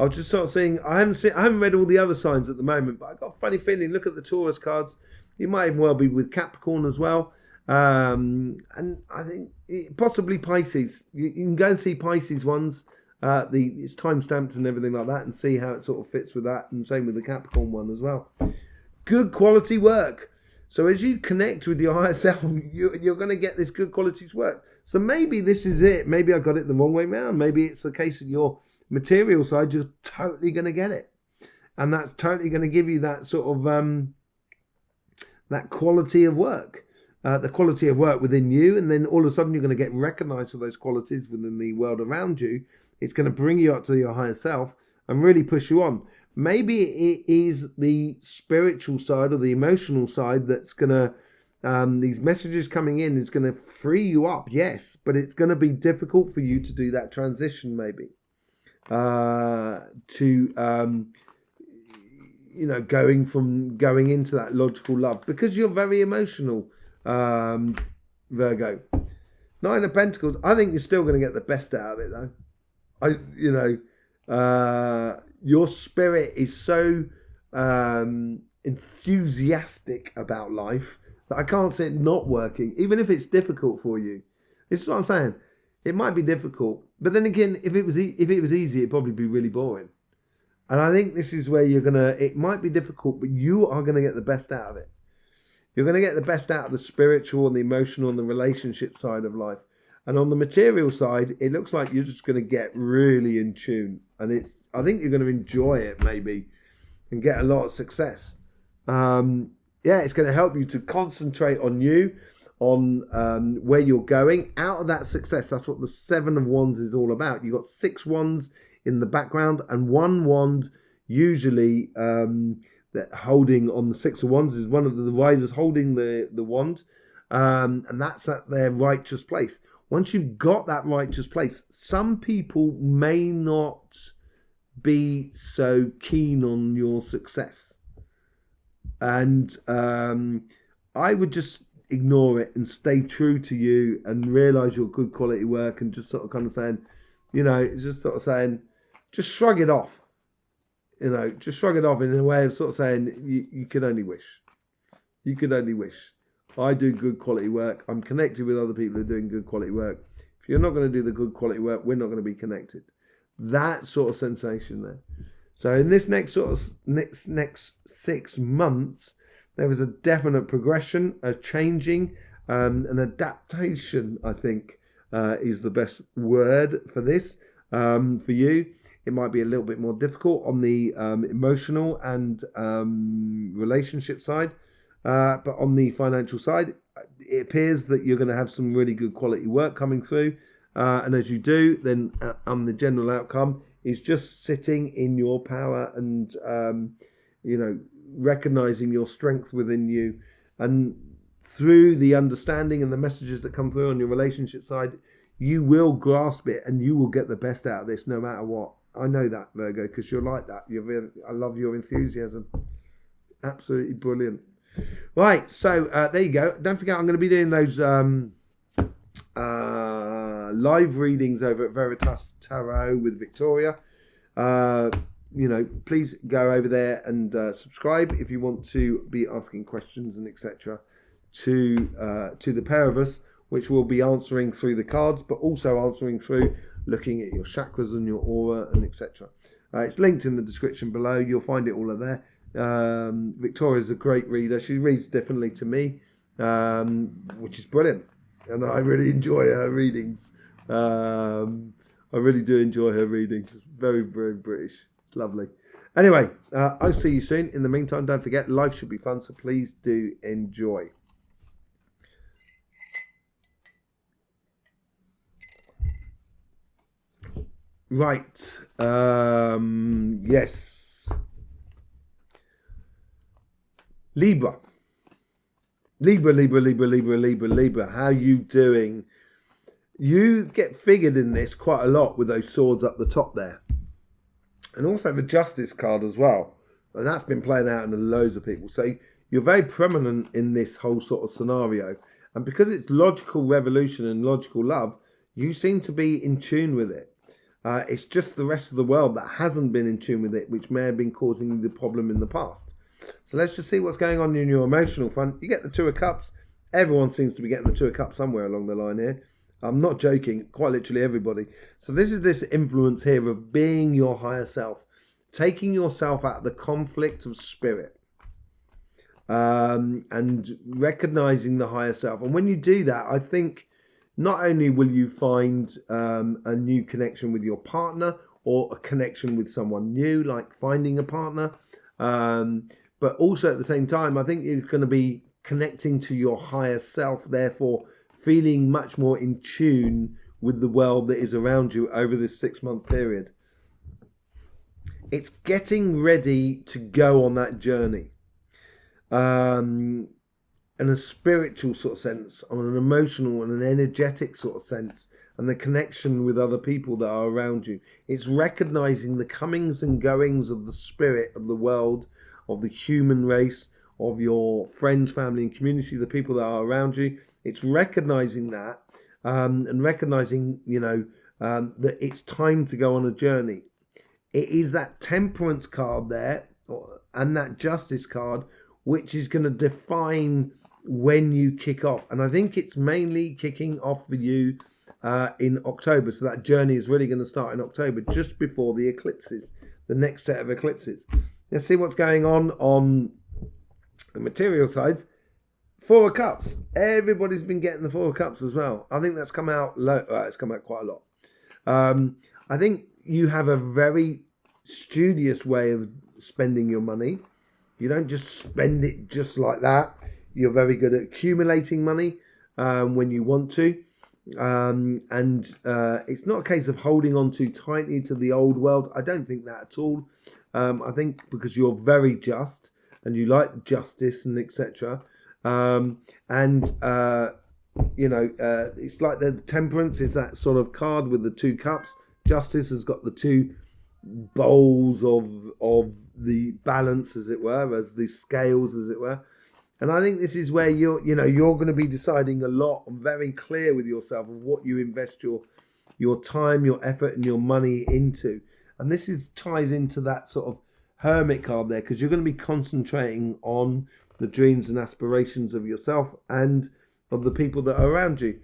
I was just sort of saying, I haven't read all the other signs at the moment, but I got a funny feeling. Look at the Taurus cards. You might even well be with Capricorn as well. And I think possibly Pisces. You can go and see Pisces ones. It's time stamped and everything like that, and see how it sort of fits with that. And same with the Capricorn one as well. Good quality work. So as you connect with your higher self, you're going to get this good quality work. So maybe this is it. Maybe I got it the wrong way around. Maybe it's the case of your material side. You're totally going to get it, and that's totally going to give you that sort of that quality of work. The quality of work within you, and then all of a sudden you're going to get recognized for those qualities within the world around you. It's going to bring you up to your higher self and really push you on. Maybe it is the spiritual side or the emotional side that's going to, these messages coming in is going to free you up, yes, but it's going to be difficult for you to do that transition maybe going into that logical love, because you're very emotional, Virgo. Nine of Pentacles, I think you're still going to get the best out of it though. Your spirit is so enthusiastic about life that I can't see it not working, even if it's difficult for you. This is what I'm saying. It might be difficult, but then again, if it was easy, it'd probably be really boring. And I think this is where it might be difficult, but you are going to get the best out of it. You're going to get the best out of the spiritual and the emotional and the relationship side of life. And on the material side, it looks like you're just going to get really in tune. And I think you're going to enjoy it maybe and get a lot of success. It's going to help you to concentrate on you, on where you're going. Out of that success, that's what the Seven of Wands is all about. You've got 6 wands in the background, and 1 wand usually that holding on the 6 of Wands is one of the risers holding the wand, and that's at their righteous place. Once you've got that righteous place, some people may not be so keen on your success, and I would just ignore it and stay true to you and realize your good quality work, and just sort of kind of saying, just shrug it off. Just shrug it off in a way of sort of saying, you can only wish. You can only wish. I do good quality work. I'm connected with other people who are doing good quality work. If you're not going to do the good quality work, we're not going to be connected. That sort of sensation there. So in this next 6 months, there is a definite progression, a changing, an adaptation, I think, is the best word for this. For you, it might be a little bit more difficult on the emotional and relationship side. But on the financial side, it appears that you're going to have some really good quality work coming through. And as you do, then the general outcome is just sitting in your power and, recognizing your strength within you. And through the understanding and the messages that come through on your relationship side, you will grasp it and you will get the best out of this no matter what. I know that, Virgo, because you're like that. I love your enthusiasm. Absolutely brilliant. Right, so there you go. Don't forget, I'm going to be doing those live readings over at Veritas Tarot with Victoria. Please go over there and subscribe if you want to be asking questions and etc. to the pair of us, which we'll be answering through the cards, but also answering through looking at your chakras and your aura and etc. It's linked in the description below. You'll find it all there. Victoria's a great reader. She reads differently to me, which is brilliant, and I really enjoy her readings. I really do enjoy her readings. Very, very British. It's lovely. Anyway, I'll see you soon. In the meantime, don't forget, life should be fun, so please do enjoy. Right. Yes. Libra. Libra. How you doing? You get figured in this quite a lot with those swords up the top there. And also the Justice card as well. And that's been playing out in loads of people. So you're very prominent in this whole sort of scenario. And because it's logical revolution and logical love, you seem to be in tune with it. It's just the rest of the world that hasn't been in tune with it, which may have been causing the problem in the past. So let's just see what's going on in your emotional front. You get the Two of Cups. Everyone seems to be getting the Two of Cups somewhere along the line here. I'm not joking, quite literally everybody. So this is this influence here of being your higher self, taking yourself out of the conflict of spirit, and recognizing the higher self. And when you do that, I think not only will you find a new connection with your partner or a connection with someone new, like finding a partner, but also at the same time, I think you're going to be connecting to your higher self, therefore feeling much more in tune with the world that is around you over this 6-month period. It's getting ready to go on that journey. In a spiritual sort of sense, on an emotional and an energetic sort of sense, and the connection with other people that are around you. It's recognizing the comings and goings of the spirit of the world, of the human race, of your friends, family and community, the people that are around you. It's recognizing that, and recognizing, that it's time to go on a journey. It is that Temperance card there, and that Justice card, which is going to define when you kick off. And I think it's mainly kicking off for you in October. So that journey is really going to start in October, just before the eclipses, the next set of eclipses. Let's see what's going on the material sides. Four of Cups. Everybody's been getting the Four of Cups as well. I think that's come out low. It's come out quite a lot. I think you have a very studious way of spending your money. You don't just spend it just like that. You're very good at accumulating money when you want to. It's not a case of holding on too tightly to the old world. I don't think that at all. I think because you're very just and you like justice and etc. It's like the Temperance is that sort of card with the two cups. Justice has got the two bowls of the balance, as it were, as the scales, as it were. And I think this is where you're going to be deciding a lot and very clear with yourself of what you invest your time, your effort, and your money into. And this ties into that sort of Hermit card there, because you're going to be concentrating on the dreams and aspirations of yourself and of the people that are around you.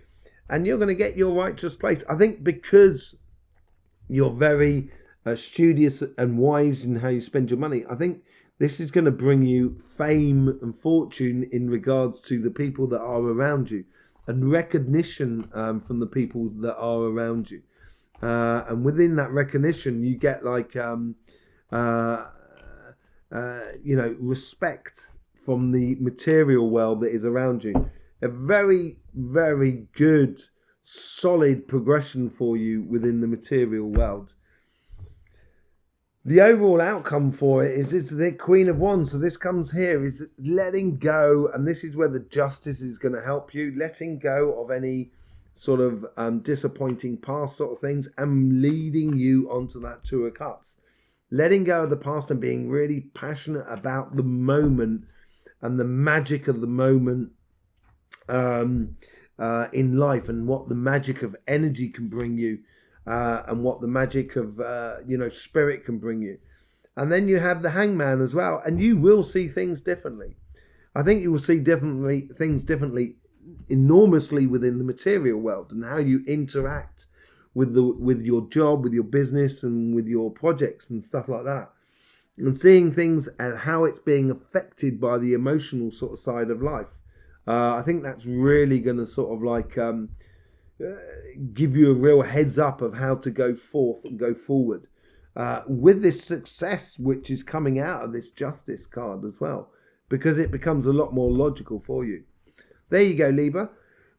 And you're going to get your righteous place. I think because you're very studious and wise in how you spend your money, I think this is going to bring you fame and fortune in regards to the people that are around you, and recognition from the people that are around you. And within that recognition, you get respect from the material world that is around you. A very, very good, solid progression for you within the material world. The overall outcome for it is the Queen of Wands. So this comes here is letting go, and this is where the Justice is going to help you, letting go of any sort of disappointing past sort of things and leading you onto that Two of Cups. Letting go of the past and being really passionate about the moment and the magic of the moment in life, and what the magic of energy can bring you. And what the magic of spirit can bring you. And then you have the Hangman as well, and you will see things differently. I think you will see things differently enormously within the material world, and how you interact with your job, with your business, and with your projects and stuff like that. And seeing things and how it's being affected by the emotional sort of side of life. I think that's really going to sort of give you a real heads up of how to go forth and go forward with this success which is coming out of this Justice card as well, because it becomes a lot more logical for you. There you go, Libra.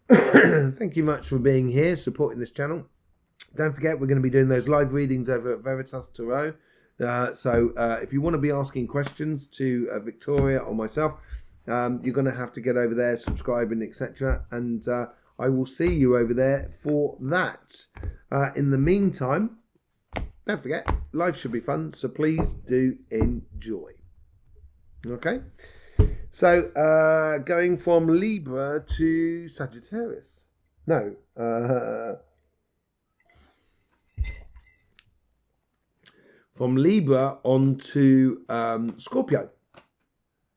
Thank you much for being here, supporting this channel. Don't forget, we're going to be doing those live readings over at Veritas Tarot. So if you want to be asking questions to Victoria or myself, you're going to have to get over there, subscribing, etc. And I will see you over there for that. In the meantime, don't forget, life should be fun, so please do enjoy. Okay? So, going from Libra to Sagittarius. No. from Libra onto Scorpio.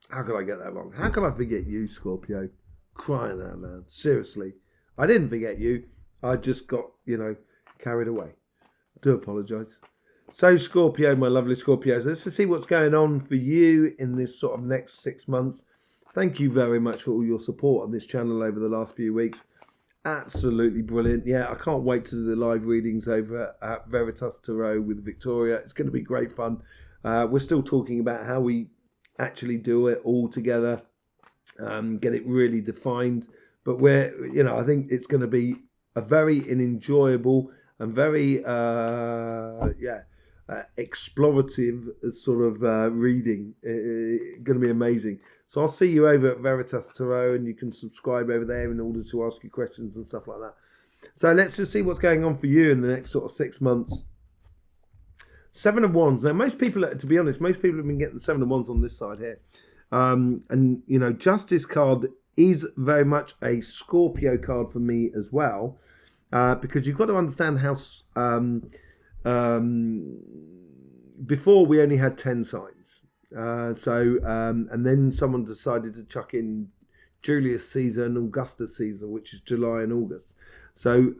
How could I get that wrong? How could I forget you, Scorpio? Crying out loud. Seriously. I didn't forget you. I just got, carried away. Do apologise. So, Scorpio, my lovely Scorpios, let's see what's going on for you in this sort of next 6 months. Thank you very much for all your support on this channel over the last few weeks. Absolutely brilliant. Yeah, I can't wait to do the live readings over at Veritas Tarot with Victoria. It's going to be great fun. We're still talking about how we actually do it all together, get it really defined. But I think it's going to be a very enjoyable and very, explorative sort of reading. Going to be amazing. So I'll see you over at Veritas Tarot, and you can subscribe over there in order to ask you questions and stuff like that. So let's just see what's going on for you in the next sort of 6 months. Seven of Wands. Now, most people, to be honest, have been getting the Seven of Wands on this side here. And, Justice card is very much a Scorpio card for me as well. Because you've got to understand how... before, we only had 10 signs. And then someone decided to chuck in Julius Caesar and Augustus Caesar, which is July and August. So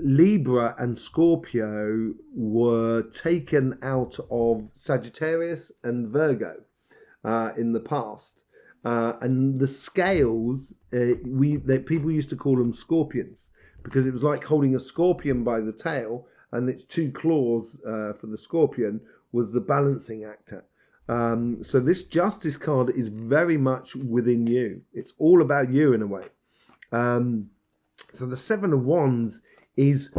Libra and Scorpio were taken out of Sagittarius and Virgo in the past. And the scales, people used to call them scorpions, because it was like holding a scorpion by the tail, and its two claws for the scorpion was the balancing actor. So this Justice card is very much within you. It's all about you in a way. So the Seven of Wands is,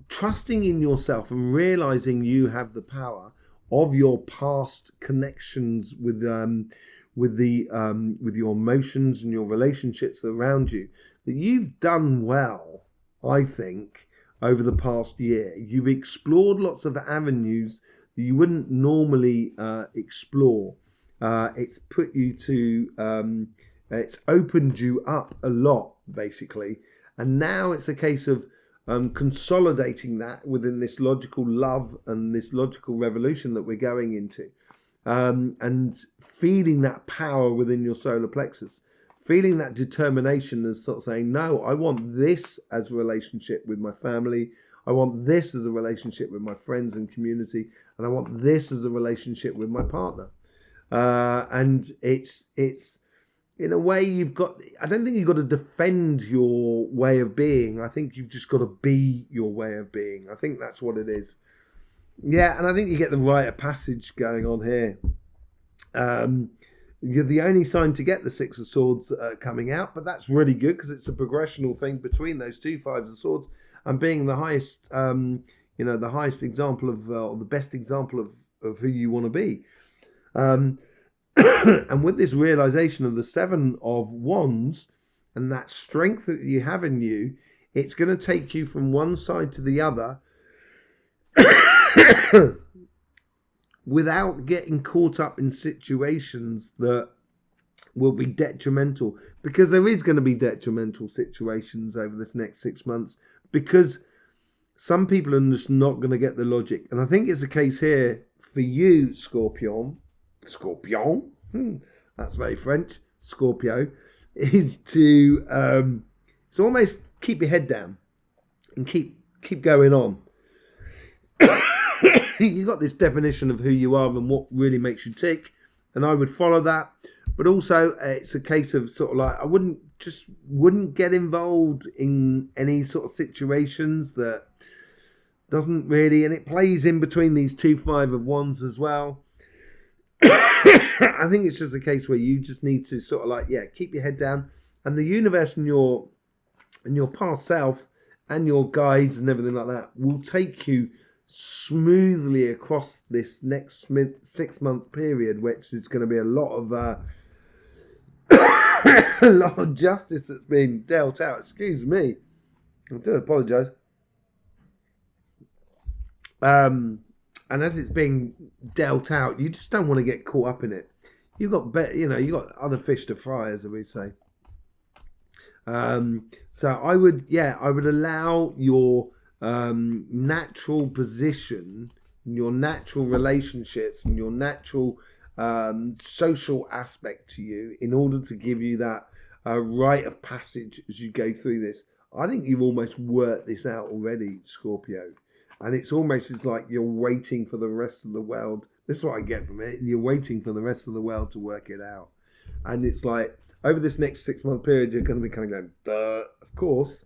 trusting in yourself and realizing you have the power of your past connections with your emotions and your relationships around you, that you've done well, I think, over the past year. You've explored lots of avenues that you wouldn't normally explore. It's put you to, it's opened you up a lot, basically. And now it's a case of consolidating that within this logical love and this logical revolution that we're going into. And feeling that power within your solar plexus. Feeling that determination and sort of saying, no, I want this as a relationship with my family. I want this as a relationship with my friends and community. And I want this as a relationship with my partner. And it's in a way I don't think you've got to defend your way of being. I think you've just got to be your way of being. I think that's what it is. Yeah, and I think you get the rite of passage going on here. You're the only sign to get the Six of Swords coming out, but that's really good because it's a progressional thing between those two Fives of Swords, and being the highest, the highest example of, or the best example of who you want to be. And with this realization of the Seven of Wands and that strength that you have in you, it's going to take you from one side to the other without getting caught up in situations that will be detrimental, because there is going to be detrimental situations over this next 6 months, because some people are just not going to get the logic. And I think it's the case here for you, Scorpion, that's very French, Scorpio, is to it's almost keep your head down and keep going on. You got this definition of who you are and what really makes you tick, and I would follow that. But also, it's a case of sort of like, I wouldn't get involved in any sort of situations that doesn't really, and it plays in between these two Five of Wands as well. I think it's just a case where you just need to sort of like, keep your head down, and the universe and your past self and your guides and everything like that will take you smoothly across this next 6 month period, which is going to be a lot of a lot of justice that's being dealt out. Excuse me, I do apologise. And as it's being dealt out, you just don't want to get caught up in it. You've got you got other fish to fry, as we say. So I would allow your natural position, your natural relationships, and your natural social aspect to you in order to give you that rite of passage as you go through this. I think you've almost worked this out already, Scorpio. And it's like you're waiting for the rest of the world. This is what I get from it. You're waiting for the rest of the world to work it out. And it's like, over this next 6 month period, you're going to be kind of going, duh, of course.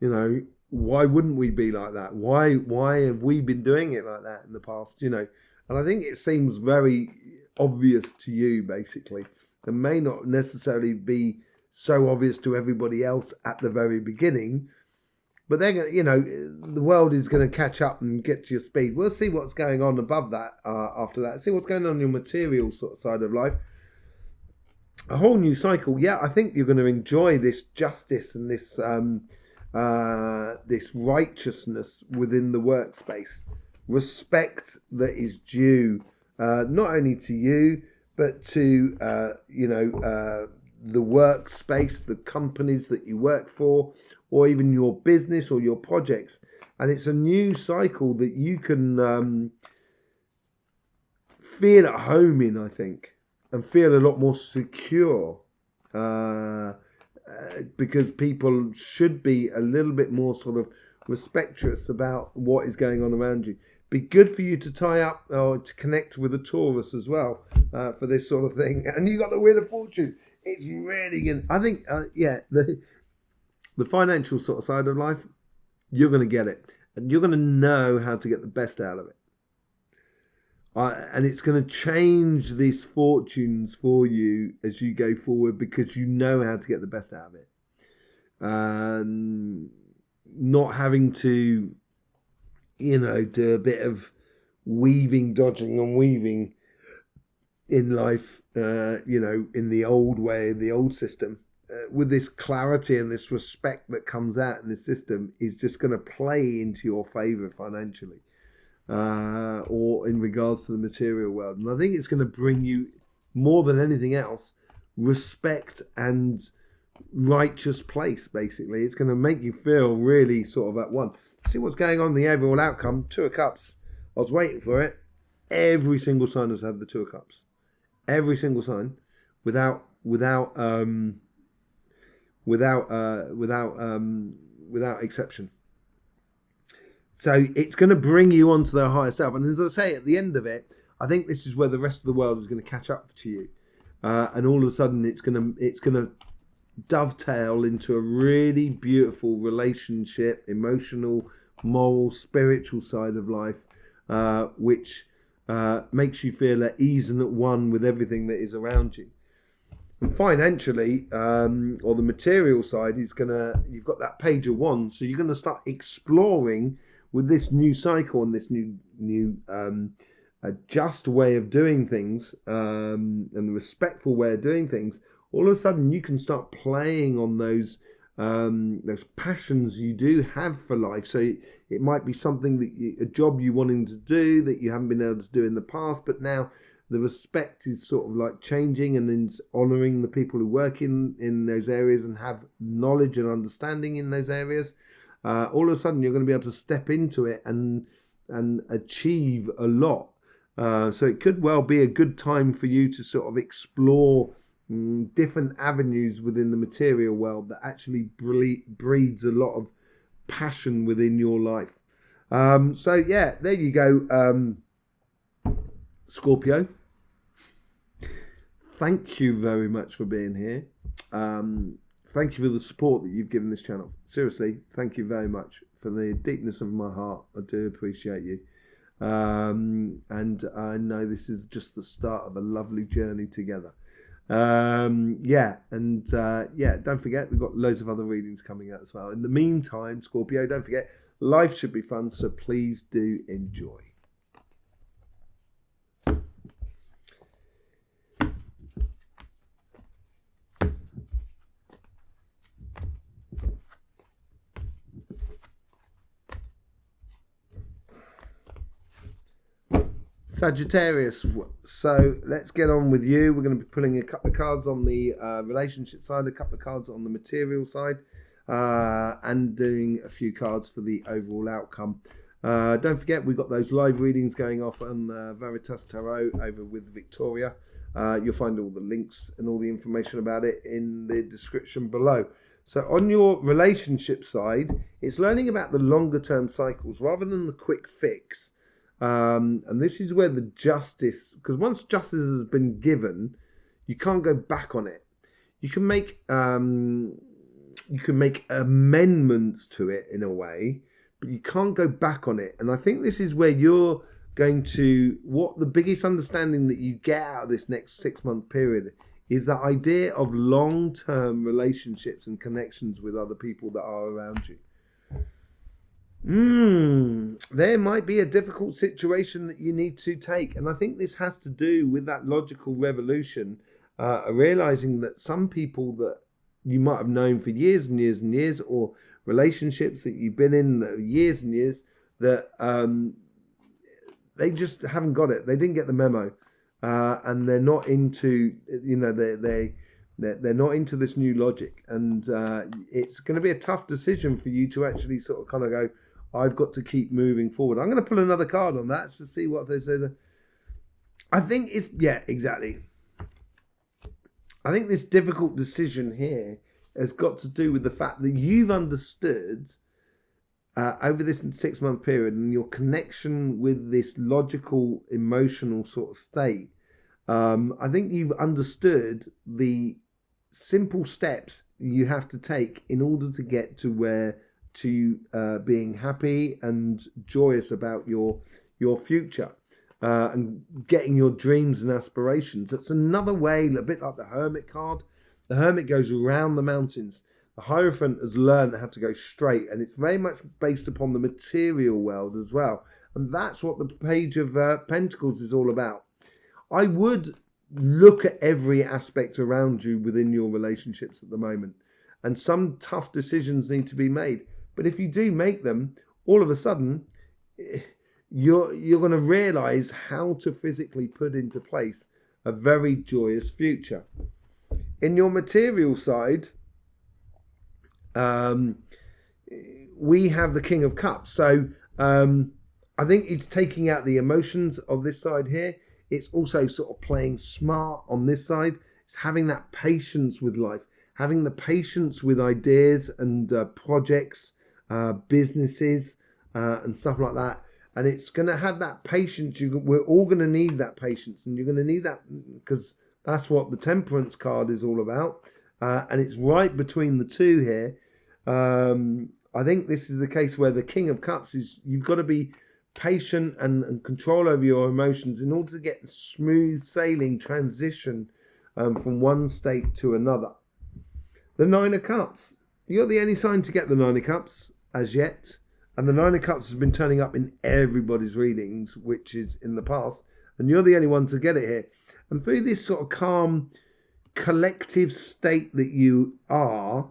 You know, why wouldn't we be like that? Why have we been doing it like that in the past? You know, and I think it seems very obvious to you, basically. It may not necessarily be so obvious to everybody else at the very beginning, but they're going to, you know, the world is going to catch up and get to your speed. We'll see what's going on above that after that. See what's going on in your material sort of side of life. A whole new cycle. Yeah, I think you're going to enjoy this justice and this this righteousness within the workspace. Respect that is due not only to you, but to the workspace, the companies that you work for, or even your business or your projects. And it's a new cycle that you can feel at home in, I think, and feel a lot more secure. Because people should be a little bit more sort of respectful about what is going on around you. Be good for you to tie up or to connect with a Taurus as well for this sort of thing. And you got the Wheel of Fortune. It's really good. I think, the financial sort of side of life, you're going to get it. And you're going to know how to get the best out of it. And it's going to change these fortunes for you as you go forward because you know how to get the best out of it. Not having to, do a bit of weaving, dodging and weaving in life, in the old way, the old system. With this clarity and this respect that comes out in the system is just going to play into your favour financially. Or in regards to the material world. And I think it's going to bring you, more than anything else, respect and righteous place, basically. It's going to make you feel really sort of at one. See what's going on in the overall outcome. Two of Cups. I was waiting for it. Every single sign has had the Two of Cups. Every single sign, without exception. So it's going to bring you onto their higher self. And as I say, at the end of it, I think this is where the rest of the world is going to catch up to you. And all of a sudden, it's going to dovetail into a really beautiful relationship, emotional, moral, spiritual side of life, which makes you feel at ease and at one with everything that is around you. And financially, or the material side, you've got that Page of Wands, so you're going to start exploring with this new cycle and this new just way of doing things, and the respectful way of doing things. All of a sudden, you can start playing on those passions you do have for life. So it might be something a job you wanting to do that you haven't been able to do in the past, but now the respect is sort of like changing, and then honouring the people who work in those areas and have knowledge and understanding in those areas. All of a sudden, you're going to be able to step into it and achieve a lot. So it could well be a good time for you to sort of explore different avenues within the material world that actually breeds a lot of passion within your life. So yeah, there you go, Scorpio. Thank you very much for being here. Thank you for the support that you've given this channel. Seriously, thank you very much. From the deepness of my heart, I do appreciate you. And I know this is just the start of a lovely journey together. Don't forget, we've got loads of other readings coming out as well. In the meantime, Scorpio, don't forget, life should be fun, so please do enjoy. Sagittarius, so let's get on with you. We're going to be pulling a couple of cards on the relationship side, a couple of cards on the material side. and doing a few cards for the overall outcome. Don't forget, we've got those live readings going off on Veritas Tarot over with Victoria. You'll find all the links and all the information about it in the description below. So on your relationship side, it's learning about the longer term cycles rather than the quick fix. And this is where the justice, because once justice has been given, you can't go back on it. You can make amendments to it in a way, but you can't go back on it. And I think this is where you're going to, what the biggest understanding that you get out of this next 6-month period is the idea of long-term relationships and connections with other people that are around you. There might be a difficult situation that you need to take. And I think this has to do with that logical revolution, realizing that some people that you might have known for years and years and years, or relationships that you've been in years and years, that they just haven't got it. They didn't get the memo. And they're not into, they're not into this new logic. And it's going to be a tough decision for you to actually sort of kind of go, I've got to keep moving forward. I'm going to pull another card on that to see what they say. I think it's, yeah, exactly. I think this difficult decision here has got to do with the fact that you've understood over this 6-month period and your connection with this logical, emotional sort of state. I think you've understood the simple steps you have to take in order to get to being happy and joyous about your future, and getting your dreams and aspirations. That's another way, a bit like the Hermit card. The Hermit goes around the mountains. The Hierophant has learned how to go straight, and it's very much based upon the material world as well. And that's what the Page of Pentacles is all about. I would look at every aspect around you within your relationships at the moment, and some tough decisions need to be made. But if you do make them, all of a sudden, you're going to realize how to physically put into place a very joyous future. In your material side, we have the King of Cups. So I think it's taking out the emotions of this side here. It's also sort of playing smart on this side. It's having that patience with life, having the patience with ideas and projects, businesses, and stuff like that. And it's going to have that patience. We're all going to need that patience, and you're going to need that because that's what the Temperance card is all about. And it's right between the two here. I think this is the case where the King of Cups is, you've got to be patient and control over your emotions in order to get the smooth sailing transition from one state to another. The Nine of Cups. You're the only sign to get the Nine of Cups as yet. And the Nine of Cups has been turning up in everybody's readings, which is in the past. And you're the only one to get it here. And through this sort of calm, collective state that you are,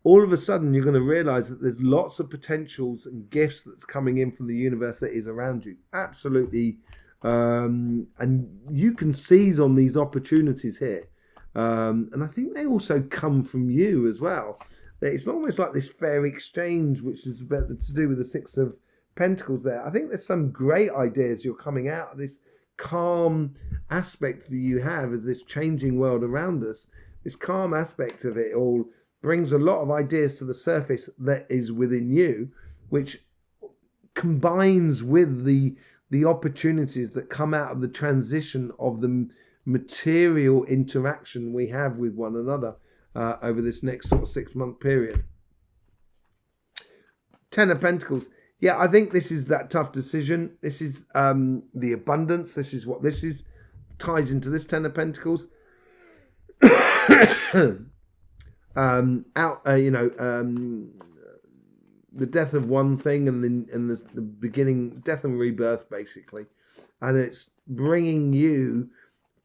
all of a sudden you're going to realize that there's lots of potentials and gifts that's coming in from the universe that is around you. Absolutely. And you can seize on these opportunities here. And I think they also come from you as well. It's almost like this fair exchange, which is to do with the Six of Pentacles there. I think there's some great ideas you're coming out of this calm aspect that you have of this changing world around us. This calm aspect of it all brings a lot of ideas to the surface that is within you, which combines with the opportunities that come out of the transition of the material interaction we have with one another over this next sort of 6-month period. 10 of Pentacles. Yeah, I think this is that tough decision. This is the abundance. This is what this is. Ties into this 10 of Pentacles. The death of one thing and the beginning, death and rebirth, basically. And it's bringing you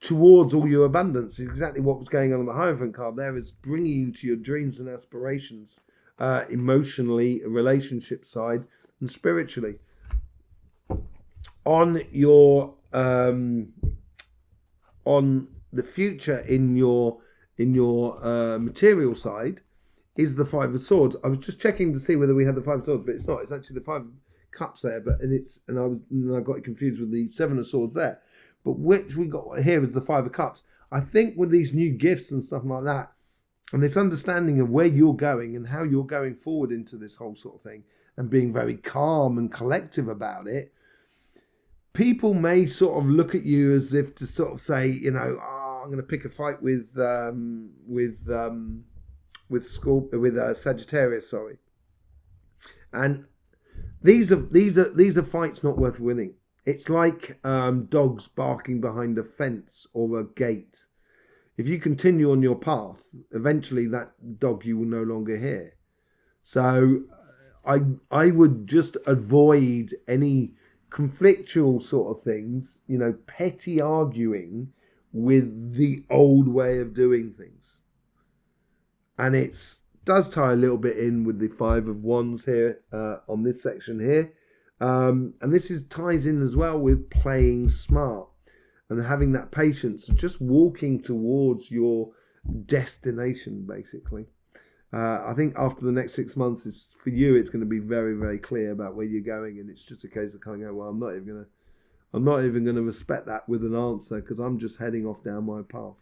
towards all your abundance. Exactly what was going on the Hierophant card there is bringing you to your dreams and aspirations, emotionally, relationship side, and spiritually. On your on the future in your material side, is the Five of Swords. I was just checking to see whether we had the Five of Swords, but it's not. It's actually the Five of Cups there, and I got it confused with the Seven of Swords there. But which we got here is the Five of Cups. I think with these new gifts and stuff like that, and this understanding of where you're going and how you're going forward into this whole sort of thing, and being very calm and collective about it, people may sort of look at you as if to sort of say, you know, oh, I'm going to pick a fight with Sagittarius, sorry. And these are fights not worth winning. It's like dogs barking behind a fence or a gate. If you continue on your path, eventually that dog you will no longer hear. So I would just avoid any conflictual sort of things, you know, petty arguing with the old way of doing things. And it does tie a little bit in with the Five of Wands here on this section here. And this ties in as well with playing smart and having that patience, just walking towards your destination, basically. I think after the next 6 months, for you, it's going to be very, very clear about where you're going, and it's just a case of kind of going, well, I'm not even going to respect that with an answer because I'm just heading off down my path.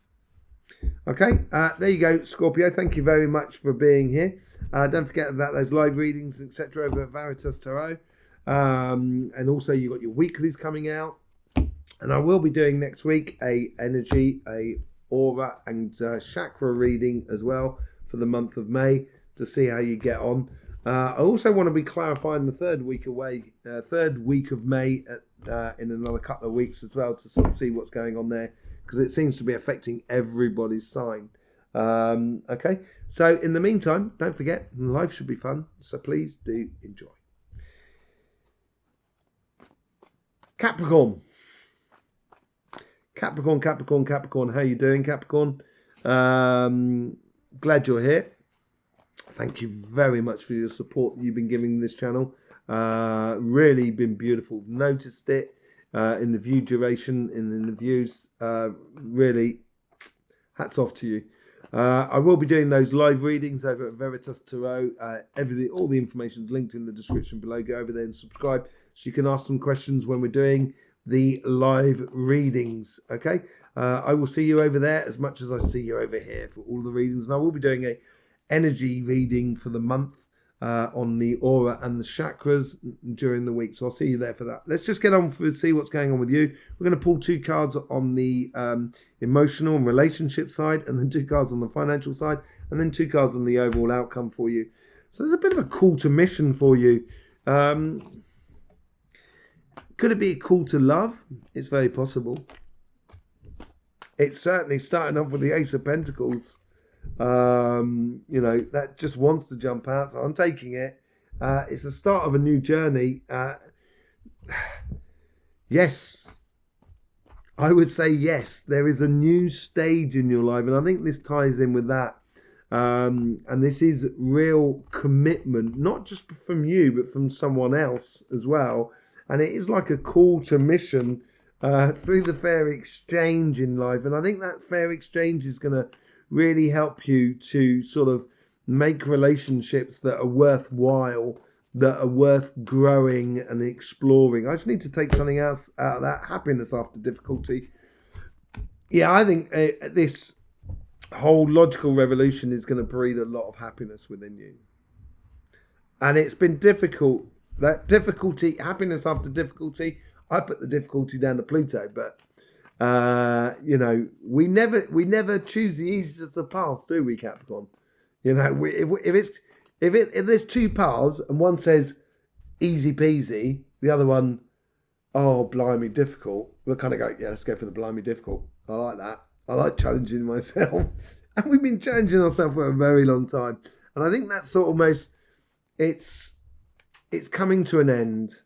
Okay, there you go, Scorpio. Thank you very much for being here. Don't forget about those live readings, etc., over at Veritas Tarot, and also you got your weeklies coming out, and I will be doing next week a energy, a aura, and chakra reading as well for the month of May to see how you get on. I also want to be clarifying the third week of May in another couple of weeks as well to sort of see what's going on there, because it seems to be affecting everybody's sign. Okay, so in the meantime, don't forget, life should be fun, so please do enjoy. Capricorn, how you doing, Capricorn? Glad you're here. Thank you very much for your support that you've been giving this channel. Really been beautiful. Noticed it in the view duration, in the views. Really, hats off to you. I will be doing those live readings over at Veritas Tarot. All the information is linked in the description below. Go over there and subscribe so you can ask some questions when we're doing the live readings. Okay, I will see you over there as much as I see you over here for all the readings, and I will be doing a energy reading for the month on the aura and the chakras during the week, so I'll see you there for that. Let's just get on to see what's going on with you. We're going to pull 2 cards on the emotional and relationship side, and then 2 cards on the financial side, and then 2 cards on the overall outcome for you. So there's a bit of a call to mission for you. Could it be a call to love? It's very possible. It's certainly starting off with the Ace of Pentacles. You know, that just wants to jump out, so I'm taking it. It's the start of a new journey. Yes, I would say yes. There is a new stage in your life, and I think this ties in with that. And this is real commitment, not just from you, but from someone else as well. And it is like a call to mission through the fair exchange in life. And I think that fair exchange is going to really help you to sort of make relationships that are worthwhile, that are worth growing and exploring. I just need to take something else out of that. Happiness after difficulty. Yeah, I think this whole logical revolution is going to breed a lot of happiness within you. And it's been difficult. That difficulty, happiness after difficulty, I put the difficulty down to Pluto, but you know, we never choose the easiest of paths, do we, Capricorn? You know, if there's 2 paths and one says easy peasy, the other one, oh blimey, difficult, we'll kind of go, yeah, let's go for the blimey difficult. I like that. I like challenging myself, and we've been challenging ourselves for a very long time. And I think that's almost it's coming to an end.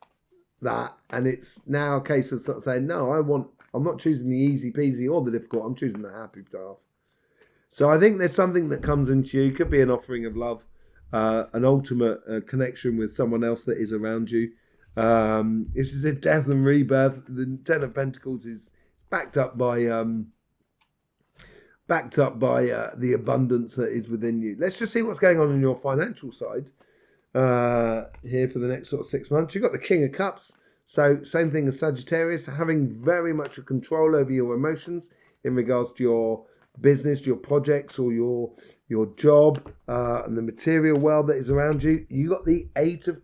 And it's now a case of sort of saying, no, I'm not choosing the easy peasy or the difficult, I'm choosing the happy path. So I think there's something that comes into you. It could be an offering of love, an ultimate connection with someone else that is around you. This is a death and rebirth. The Ten of Pentacles is backed up by backed up by the abundance that is within you. Let's just see what's going on your financial side here for the next sort of 6 months. You've got the King of Cups. So same thing as Sagittarius, having very much a control over your emotions in regards to your business, your projects, or your job, and the material world that is around you. You got the Eight of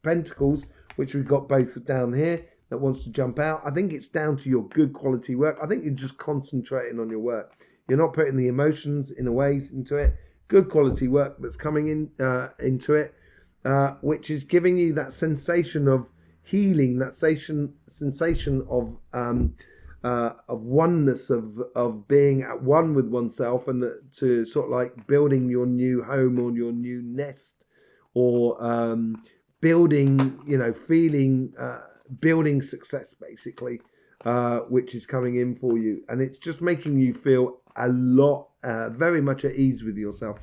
Pentacles, which we've got both down here, that wants to jump out. I think it's down to your good quality work. I think you're just concentrating on your work. You're not putting the emotions in a way into it. Good quality work that's coming in into it, which is giving you that sensation of healing, that sensation of oneness, of being at one with oneself, and to sort of like building your new home or your new nest, or building, building success basically, which is coming in for you, and it's just making you feel a lot, very much at ease with yourself.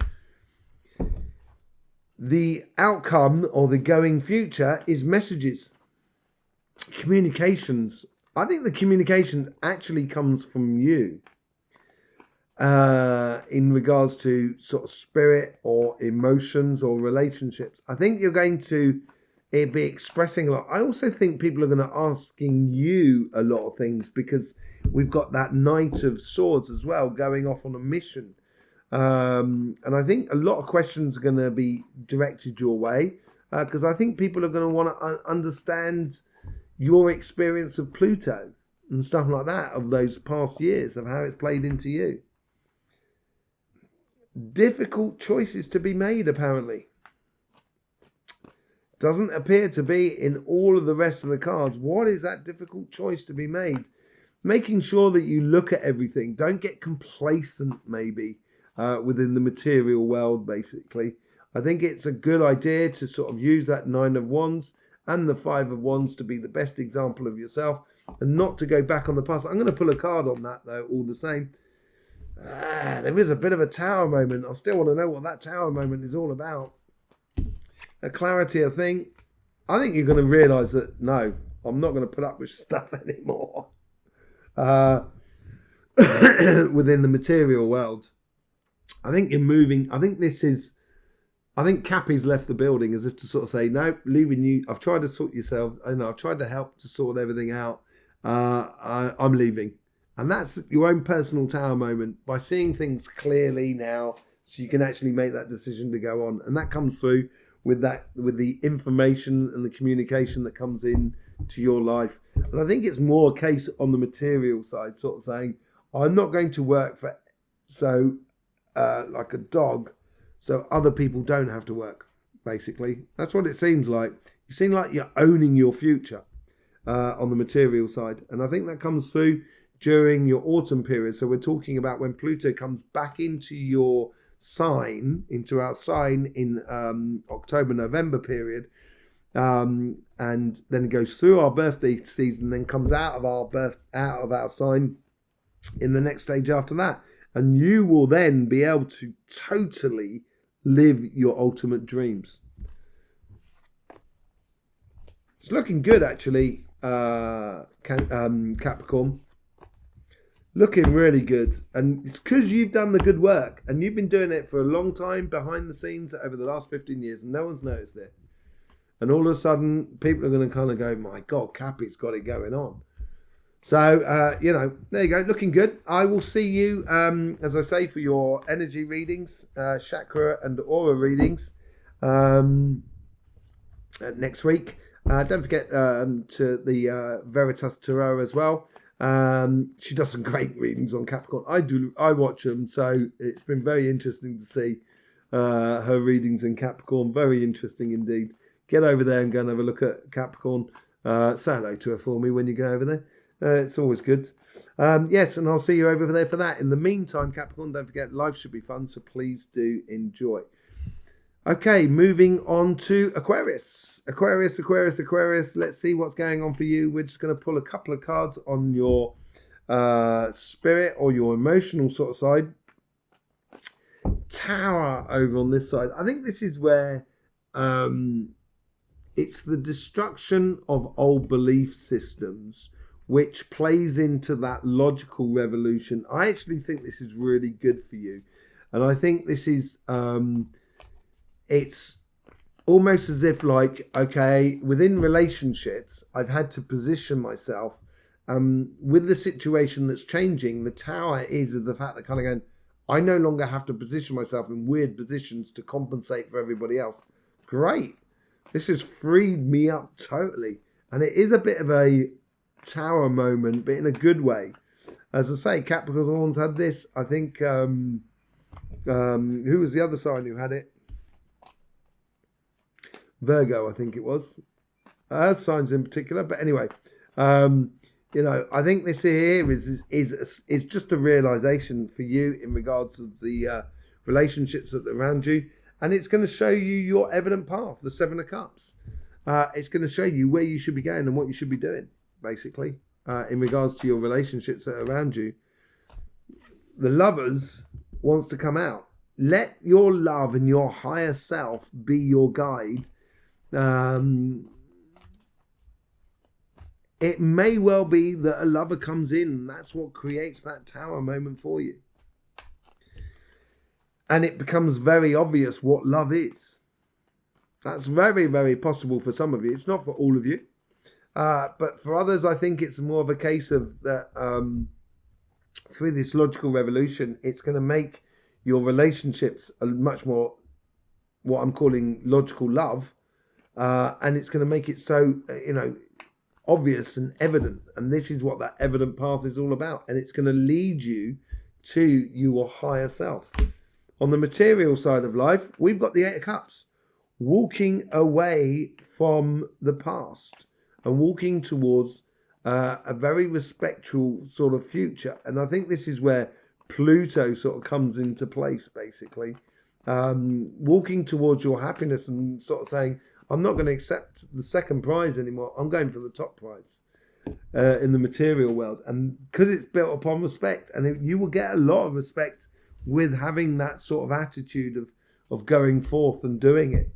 The outcome or the going future is messages. Communications. I think the communication actually comes from you in regards to sort of spirit or emotions or relationships. I think you're going to be expressing a lot. I also think people are going to asking you a lot of things, because we've got that Knight of Swords as well going off on a mission. And I think a lot of questions are going to be directed your way, because I think people are going to want to understand your experience of Pluto and stuff like that, of those past years, of how it's played into you. Difficult choices to be made, apparently. Doesn't appear to be in all of the rest of the cards. What is that difficult choice to be made? Making sure that you look at everything. Don't get complacent, maybe, within the material world, basically. I think it's a good idea to sort of use that Nine of Wands and the Five of Wands to be the best example of yourself, and not to go back on the past. I'm going to pull a card on that, though, all the same. There is a bit of a Tower moment. I still want to know what that Tower moment is all about. A clarity, I think. I think you're going to realise that, no, I'm not going to put up with stuff anymore within the material world. I think you're moving. I think Cappy's left the building as if to sort of say, no, leaving you. I've tried to sort yourself. I've tried to help to sort everything out. I'm leaving. And that's your own personal Tower moment, by seeing things clearly now, so you can actually make that decision to go on. And that comes through with the information and the communication that comes in to your life. And I think it's more a case on the material side, sort of saying, I'm not going to work for like a dog, so other people don't have to work, basically. That's what it seems like. You seem like you're owning your future on the material side. And I think that comes through during your autumn period. So we're talking about when Pluto comes back into your sign, into our sign in October, November period. And then it goes through our birthday season, then comes out of our sign in the next stage after that. And you will then be able to totally live your ultimate dreams. It's looking good, actually, Capricorn. Looking really good. And it's because you've done the good work. And you've been doing it for a long time behind the scenes over the last 15 years. And no one's noticed it. And all of a sudden, people are going to kind of go, my God, Cappy's got it going on. So, there you go. Looking good. I will see you, as I say, for your energy readings, chakra and aura readings next week. Don't forget to the Veritas Tarot as well. She does some great readings on Capricorn. I watch them, so it's been very interesting to see her readings in Capricorn. Very interesting indeed. Get over there and go and have a look at Capricorn. Say hello to her for me when you go over there. It's always good. Yes, and I'll see you over there for that. In the meantime, Capricorn, don't forget, life should be fun, so please do enjoy. Okay, moving on to Aquarius. Aquarius. Let's see what's going on for you. We're just going to pull a couple of cards on your spirit or your emotional sort of side. Tower over on this side. I think this is where it's the destruction of old belief systems, which plays into that logical revolution. I actually think this is really good for you. And I think this is, it's almost as if like, okay, within relationships, I've had to position myself with the situation that's changing. The tower is the fact that kind of going, I no longer have to position myself in weird positions to compensate for everybody else. Great. This has freed me up totally. And it is a bit of a tower moment, but in a good way. As I say, Capricorns had this. I think, who was the other sign who had it? Virgo, I think it was. Earth signs in particular. But anyway, you know, I think this here is just a realization for you in regards to the relationships that are around you. And it's going to show you your evident path, the Seven of Cups. It's going to show you where you should be going and what you should be doing, basically, in regards to your relationships that are around you. The Lovers wants to come out. Let your love and your higher self be your guide. It may well be that a lover comes in, and that's what creates that tower moment for you. And it becomes very obvious what love is. That's very, very possible for some of you. It's not for all of you. But for others, I think it's more of a case of that through this logical revolution, it's going to make your relationships a much more what I'm calling logical love. And it's going to make it so, you know, obvious and evident. And this is what that evident path is all about. And it's going to lead you to your higher self. On the material side of life, we've got the Eight of Cups. Walking away from the past and walking towards a very respectful sort of future. And I think this is where Pluto sort of comes into place, basically. Walking towards your happiness and sort of saying, I'm not going to accept the second prize anymore. I'm going for the top prize in the material world. And because it's built upon respect, and you will get a lot of respect with having that sort of attitude of going forth and doing it.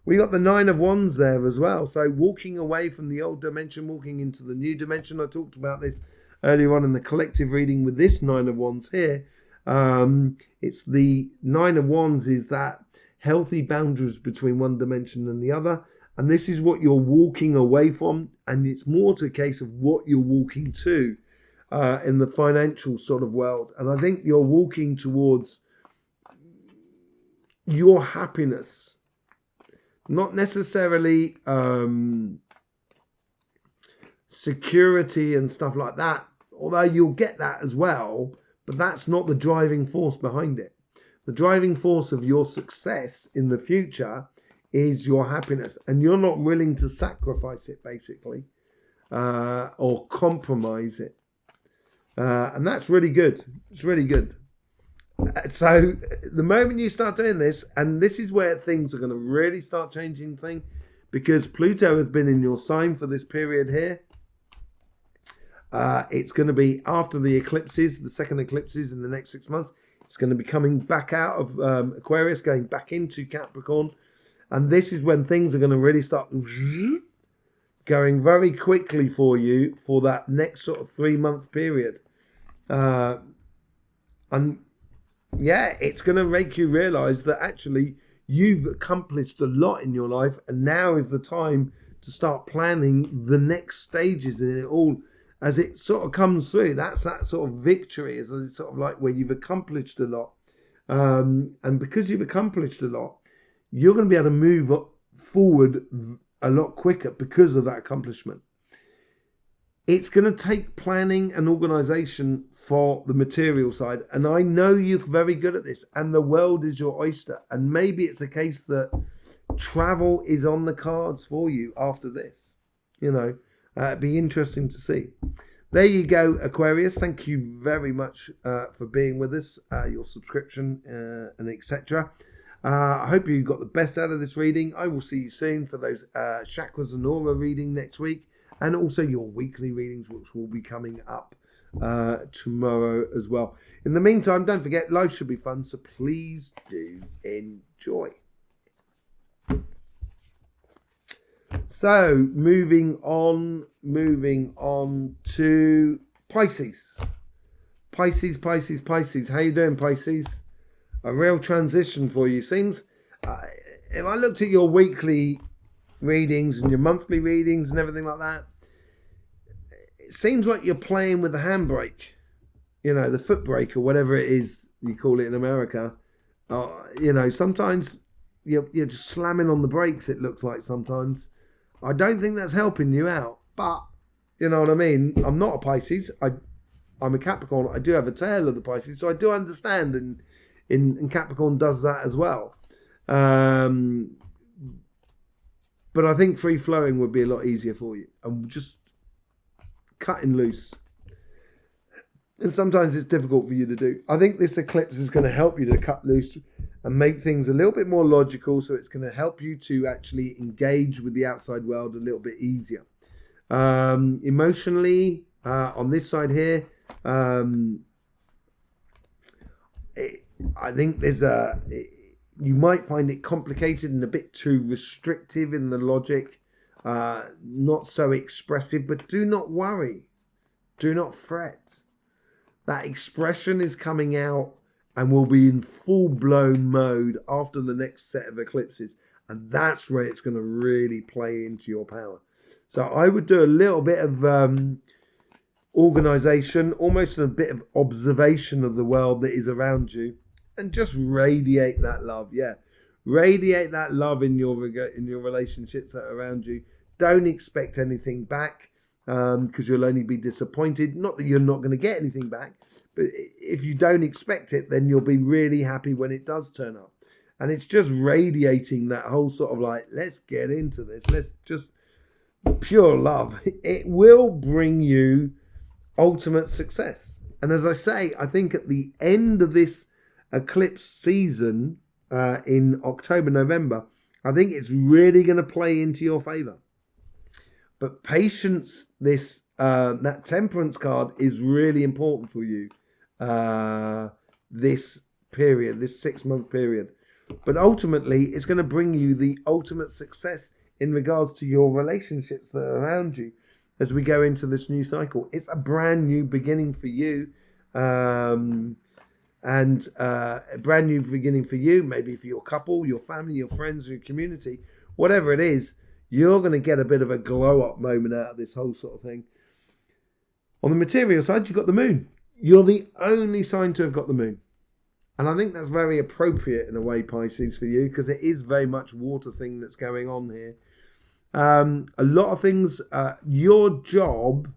We got the Nine of Wands there as well. So walking away from the old dimension, walking into the new dimension. I talked about this earlier on in the collective reading with this Nine of Wands here. It's the Nine of Wands is that healthy boundaries between one dimension and the other. And this is what you're walking away from. And it's more to a case of what you're walking to in the financial sort of world. And I think you're walking towards your happiness. Not necessarily security and stuff like that, although you'll get that as well, but that's not the driving force behind it. The driving force of your success in the future is your happiness, and you're not willing to sacrifice it, basically, or compromise it. And that's really good. It's really good. So the moment you start doing this, and this is where things are going to really start changing things, because Pluto has been in your sign for this period here. It's going to be after the eclipses, the second eclipses in the next 6 months. It's going to be coming back out of Aquarius, going back into Capricorn. And this is when things are going to really start going very quickly for you for that next sort of 3-month period. And yeah, it's going to make you realize that actually you've accomplished a lot in your life, and now is the time to start planning the next stages in it all as it sort of comes through. That's that sort of victory, is sort of like where you've accomplished a lot. And because you've accomplished a lot, you're going to be able to move forward a lot quicker because of that accomplishment. It's going to take planning and organisation for the material side. And I know you're very good at this, and the world is your oyster. And maybe it's a case that travel is on the cards for you after this. You know, it'd be interesting to see. There you go, Aquarius. Thank you very much for being with us, your subscription and etc. I hope you got the best out of this reading. I will see you soon for those chakras and aura reading next week, and also your weekly readings, which will be coming up tomorrow as well. In the meantime, don't forget, life should be fun, so please do enjoy. So moving on to Pisces. Pisces. How you doing, Pisces? A real transition for you. Seems, if I looked at your weekly readings and your monthly readings and everything like that, it seems like you're playing with the handbrake, the foot brake or whatever it is you call it in America. Sometimes you're just slamming on the brakes, it looks like sometimes. I don't think that's helping you out, but you know what I mean? I'm not a Pisces. I'm a Capricorn. I do have a tail of the Pisces, so I do understand, and Capricorn does that as well. But I think free flowing would be a lot easier for you, and just cutting loose. And sometimes it's difficult for you to do. I think this eclipse is going to help you to cut loose and make things a little bit more logical. So it's going to help you to actually engage with the outside world a little bit easier. Emotionally, on this side here, I think you might find it complicated and a bit too restrictive in the logic, not so expressive, but do not worry. Do not fret. That expression is coming out and will be in full-blown mode after the next set of eclipses. And that's where it's going to really play into your power. So I would do a little bit of organization, almost a bit of observation of the world that is around you, and just radiate that love. Yeah, radiate that love in your relationships that are around you. Don't expect anything back, because you'll only be disappointed. Not that you're not going to get anything back, but if you don't expect it, then you'll be really happy when it does turn up. And it's just radiating that whole sort of like, let's get into this. Let's just pure love. It will bring you ultimate success. And as I say, I think at the end of this eclipse season in October, November, I think it's really going to play into your favor. But patience, that temperance card is really important for you this period, this 6-month period. But ultimately, it's going to bring you the ultimate success in regards to your relationships that are around you as we go into this new cycle. It's a brand new beginning for you. And a brand new beginning for you, maybe for your couple, your family, your friends, your community, whatever it is. You're going to get a bit of a glow-up moment out of this whole sort of thing. On the material side, you've got the moon. You're the only sign to have got the moon. And I think that's very appropriate in a way, Pisces, for you, because it is very much water thing that's going on here. A lot of things, your job,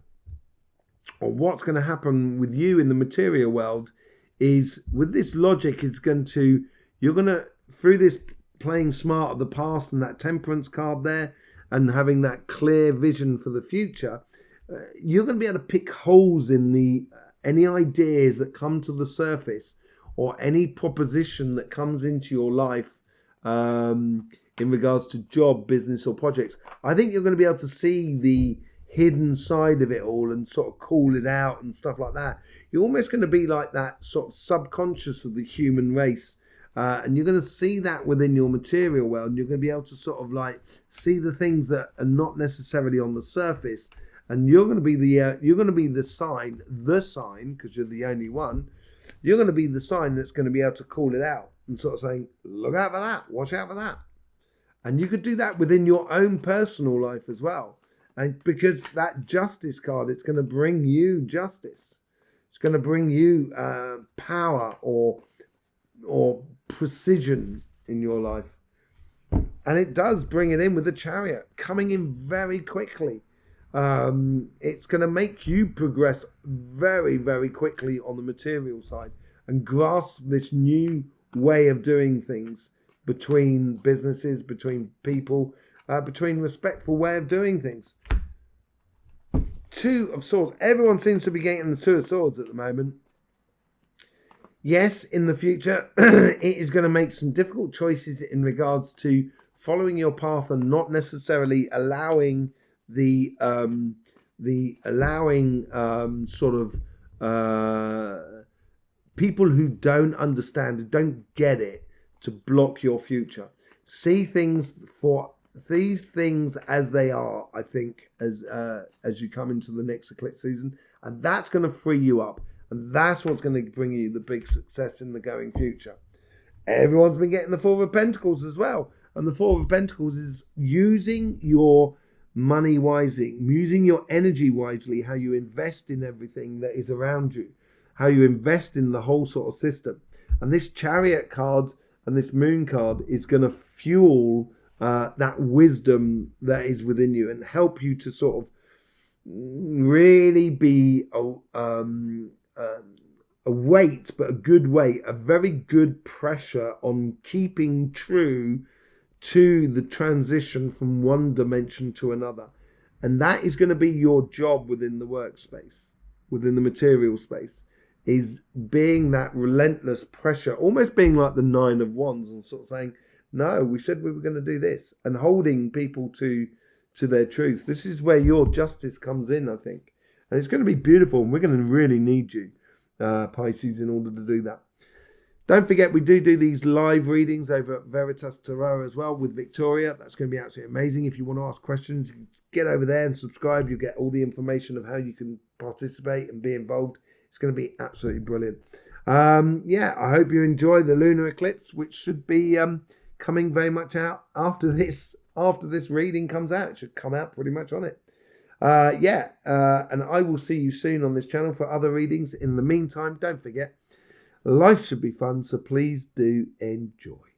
or what's going to happen with you in the material world, is with this logic, you're going to, through this playing smart of the past and that temperance card there, and having that clear vision for the future, you're going to be able to pick holes in any ideas that come to the surface or any proposition that comes into your life in regards to job, business or projects. I think you're going to be able to see the hidden side of it all and sort of call it out and stuff like that. You're almost going to be like that sort of subconscious of the human race. And you're going to see that within your material world, and you're going to be able to sort of like see the things that are not necessarily on the surface, and you're going to be the sign, because you're the only one. You're going to be the sign that's going to be able to call it out and sort of saying, look out for that, watch out for that. And you could do that within your own personal life as well. And because that justice card, it's going to bring you justice. It's going to bring you power or precision in your life. And it does bring it in with the Chariot coming in very quickly. It's going to make you progress very, very quickly on the material side and grasp this new way of doing things between businesses, between people, between respectful way of doing things. 2 of Swords. Everyone seems to be getting the 2 of Swords at the moment. Yes, in the future, it is going to make some difficult choices in regards to following your path and not necessarily allowing people who don't understand, who don't get it, to block your future. See things for these things as they are, I think, as you come into the next eclipse season, and that's going to free you up, and that's what's going to bring you the big success in the going future. Everyone's been getting the Four of Pentacles as well, and the Four of Pentacles is using your money wisely, using your energy wisely, how you invest in everything that is around you, how you invest in the whole sort of system. And this Chariot card and this Moon card is going to fuel that wisdom that is within you and help you to sort of really be a weight, but a good weight, a very good pressure on keeping true to the transition from one dimension to another. And that is going to be your job within the workspace, within the material space, is being that relentless pressure, almost being like the Nine of Wands and sort of saying, no, we said we were going to do this, and holding people to their truths. This is where your justice comes in, I think. And it's going to be beautiful, and we're going to really need you, Pisces, in order to do that. Don't forget, we do these live readings over at Veritas Tarot as well with Victoria. That's going to be absolutely amazing. If you want to ask questions, you can get over there and subscribe. You'll get all the information of how you can participate and be involved. It's going to be absolutely brilliant. Yeah, I hope you enjoy the lunar eclipse, which should be coming very much out after this reading comes out. It should come out pretty much on it. And I will see you soon on this channel for other readings. In the meantime, don't forget, life should be fun, so please do enjoy.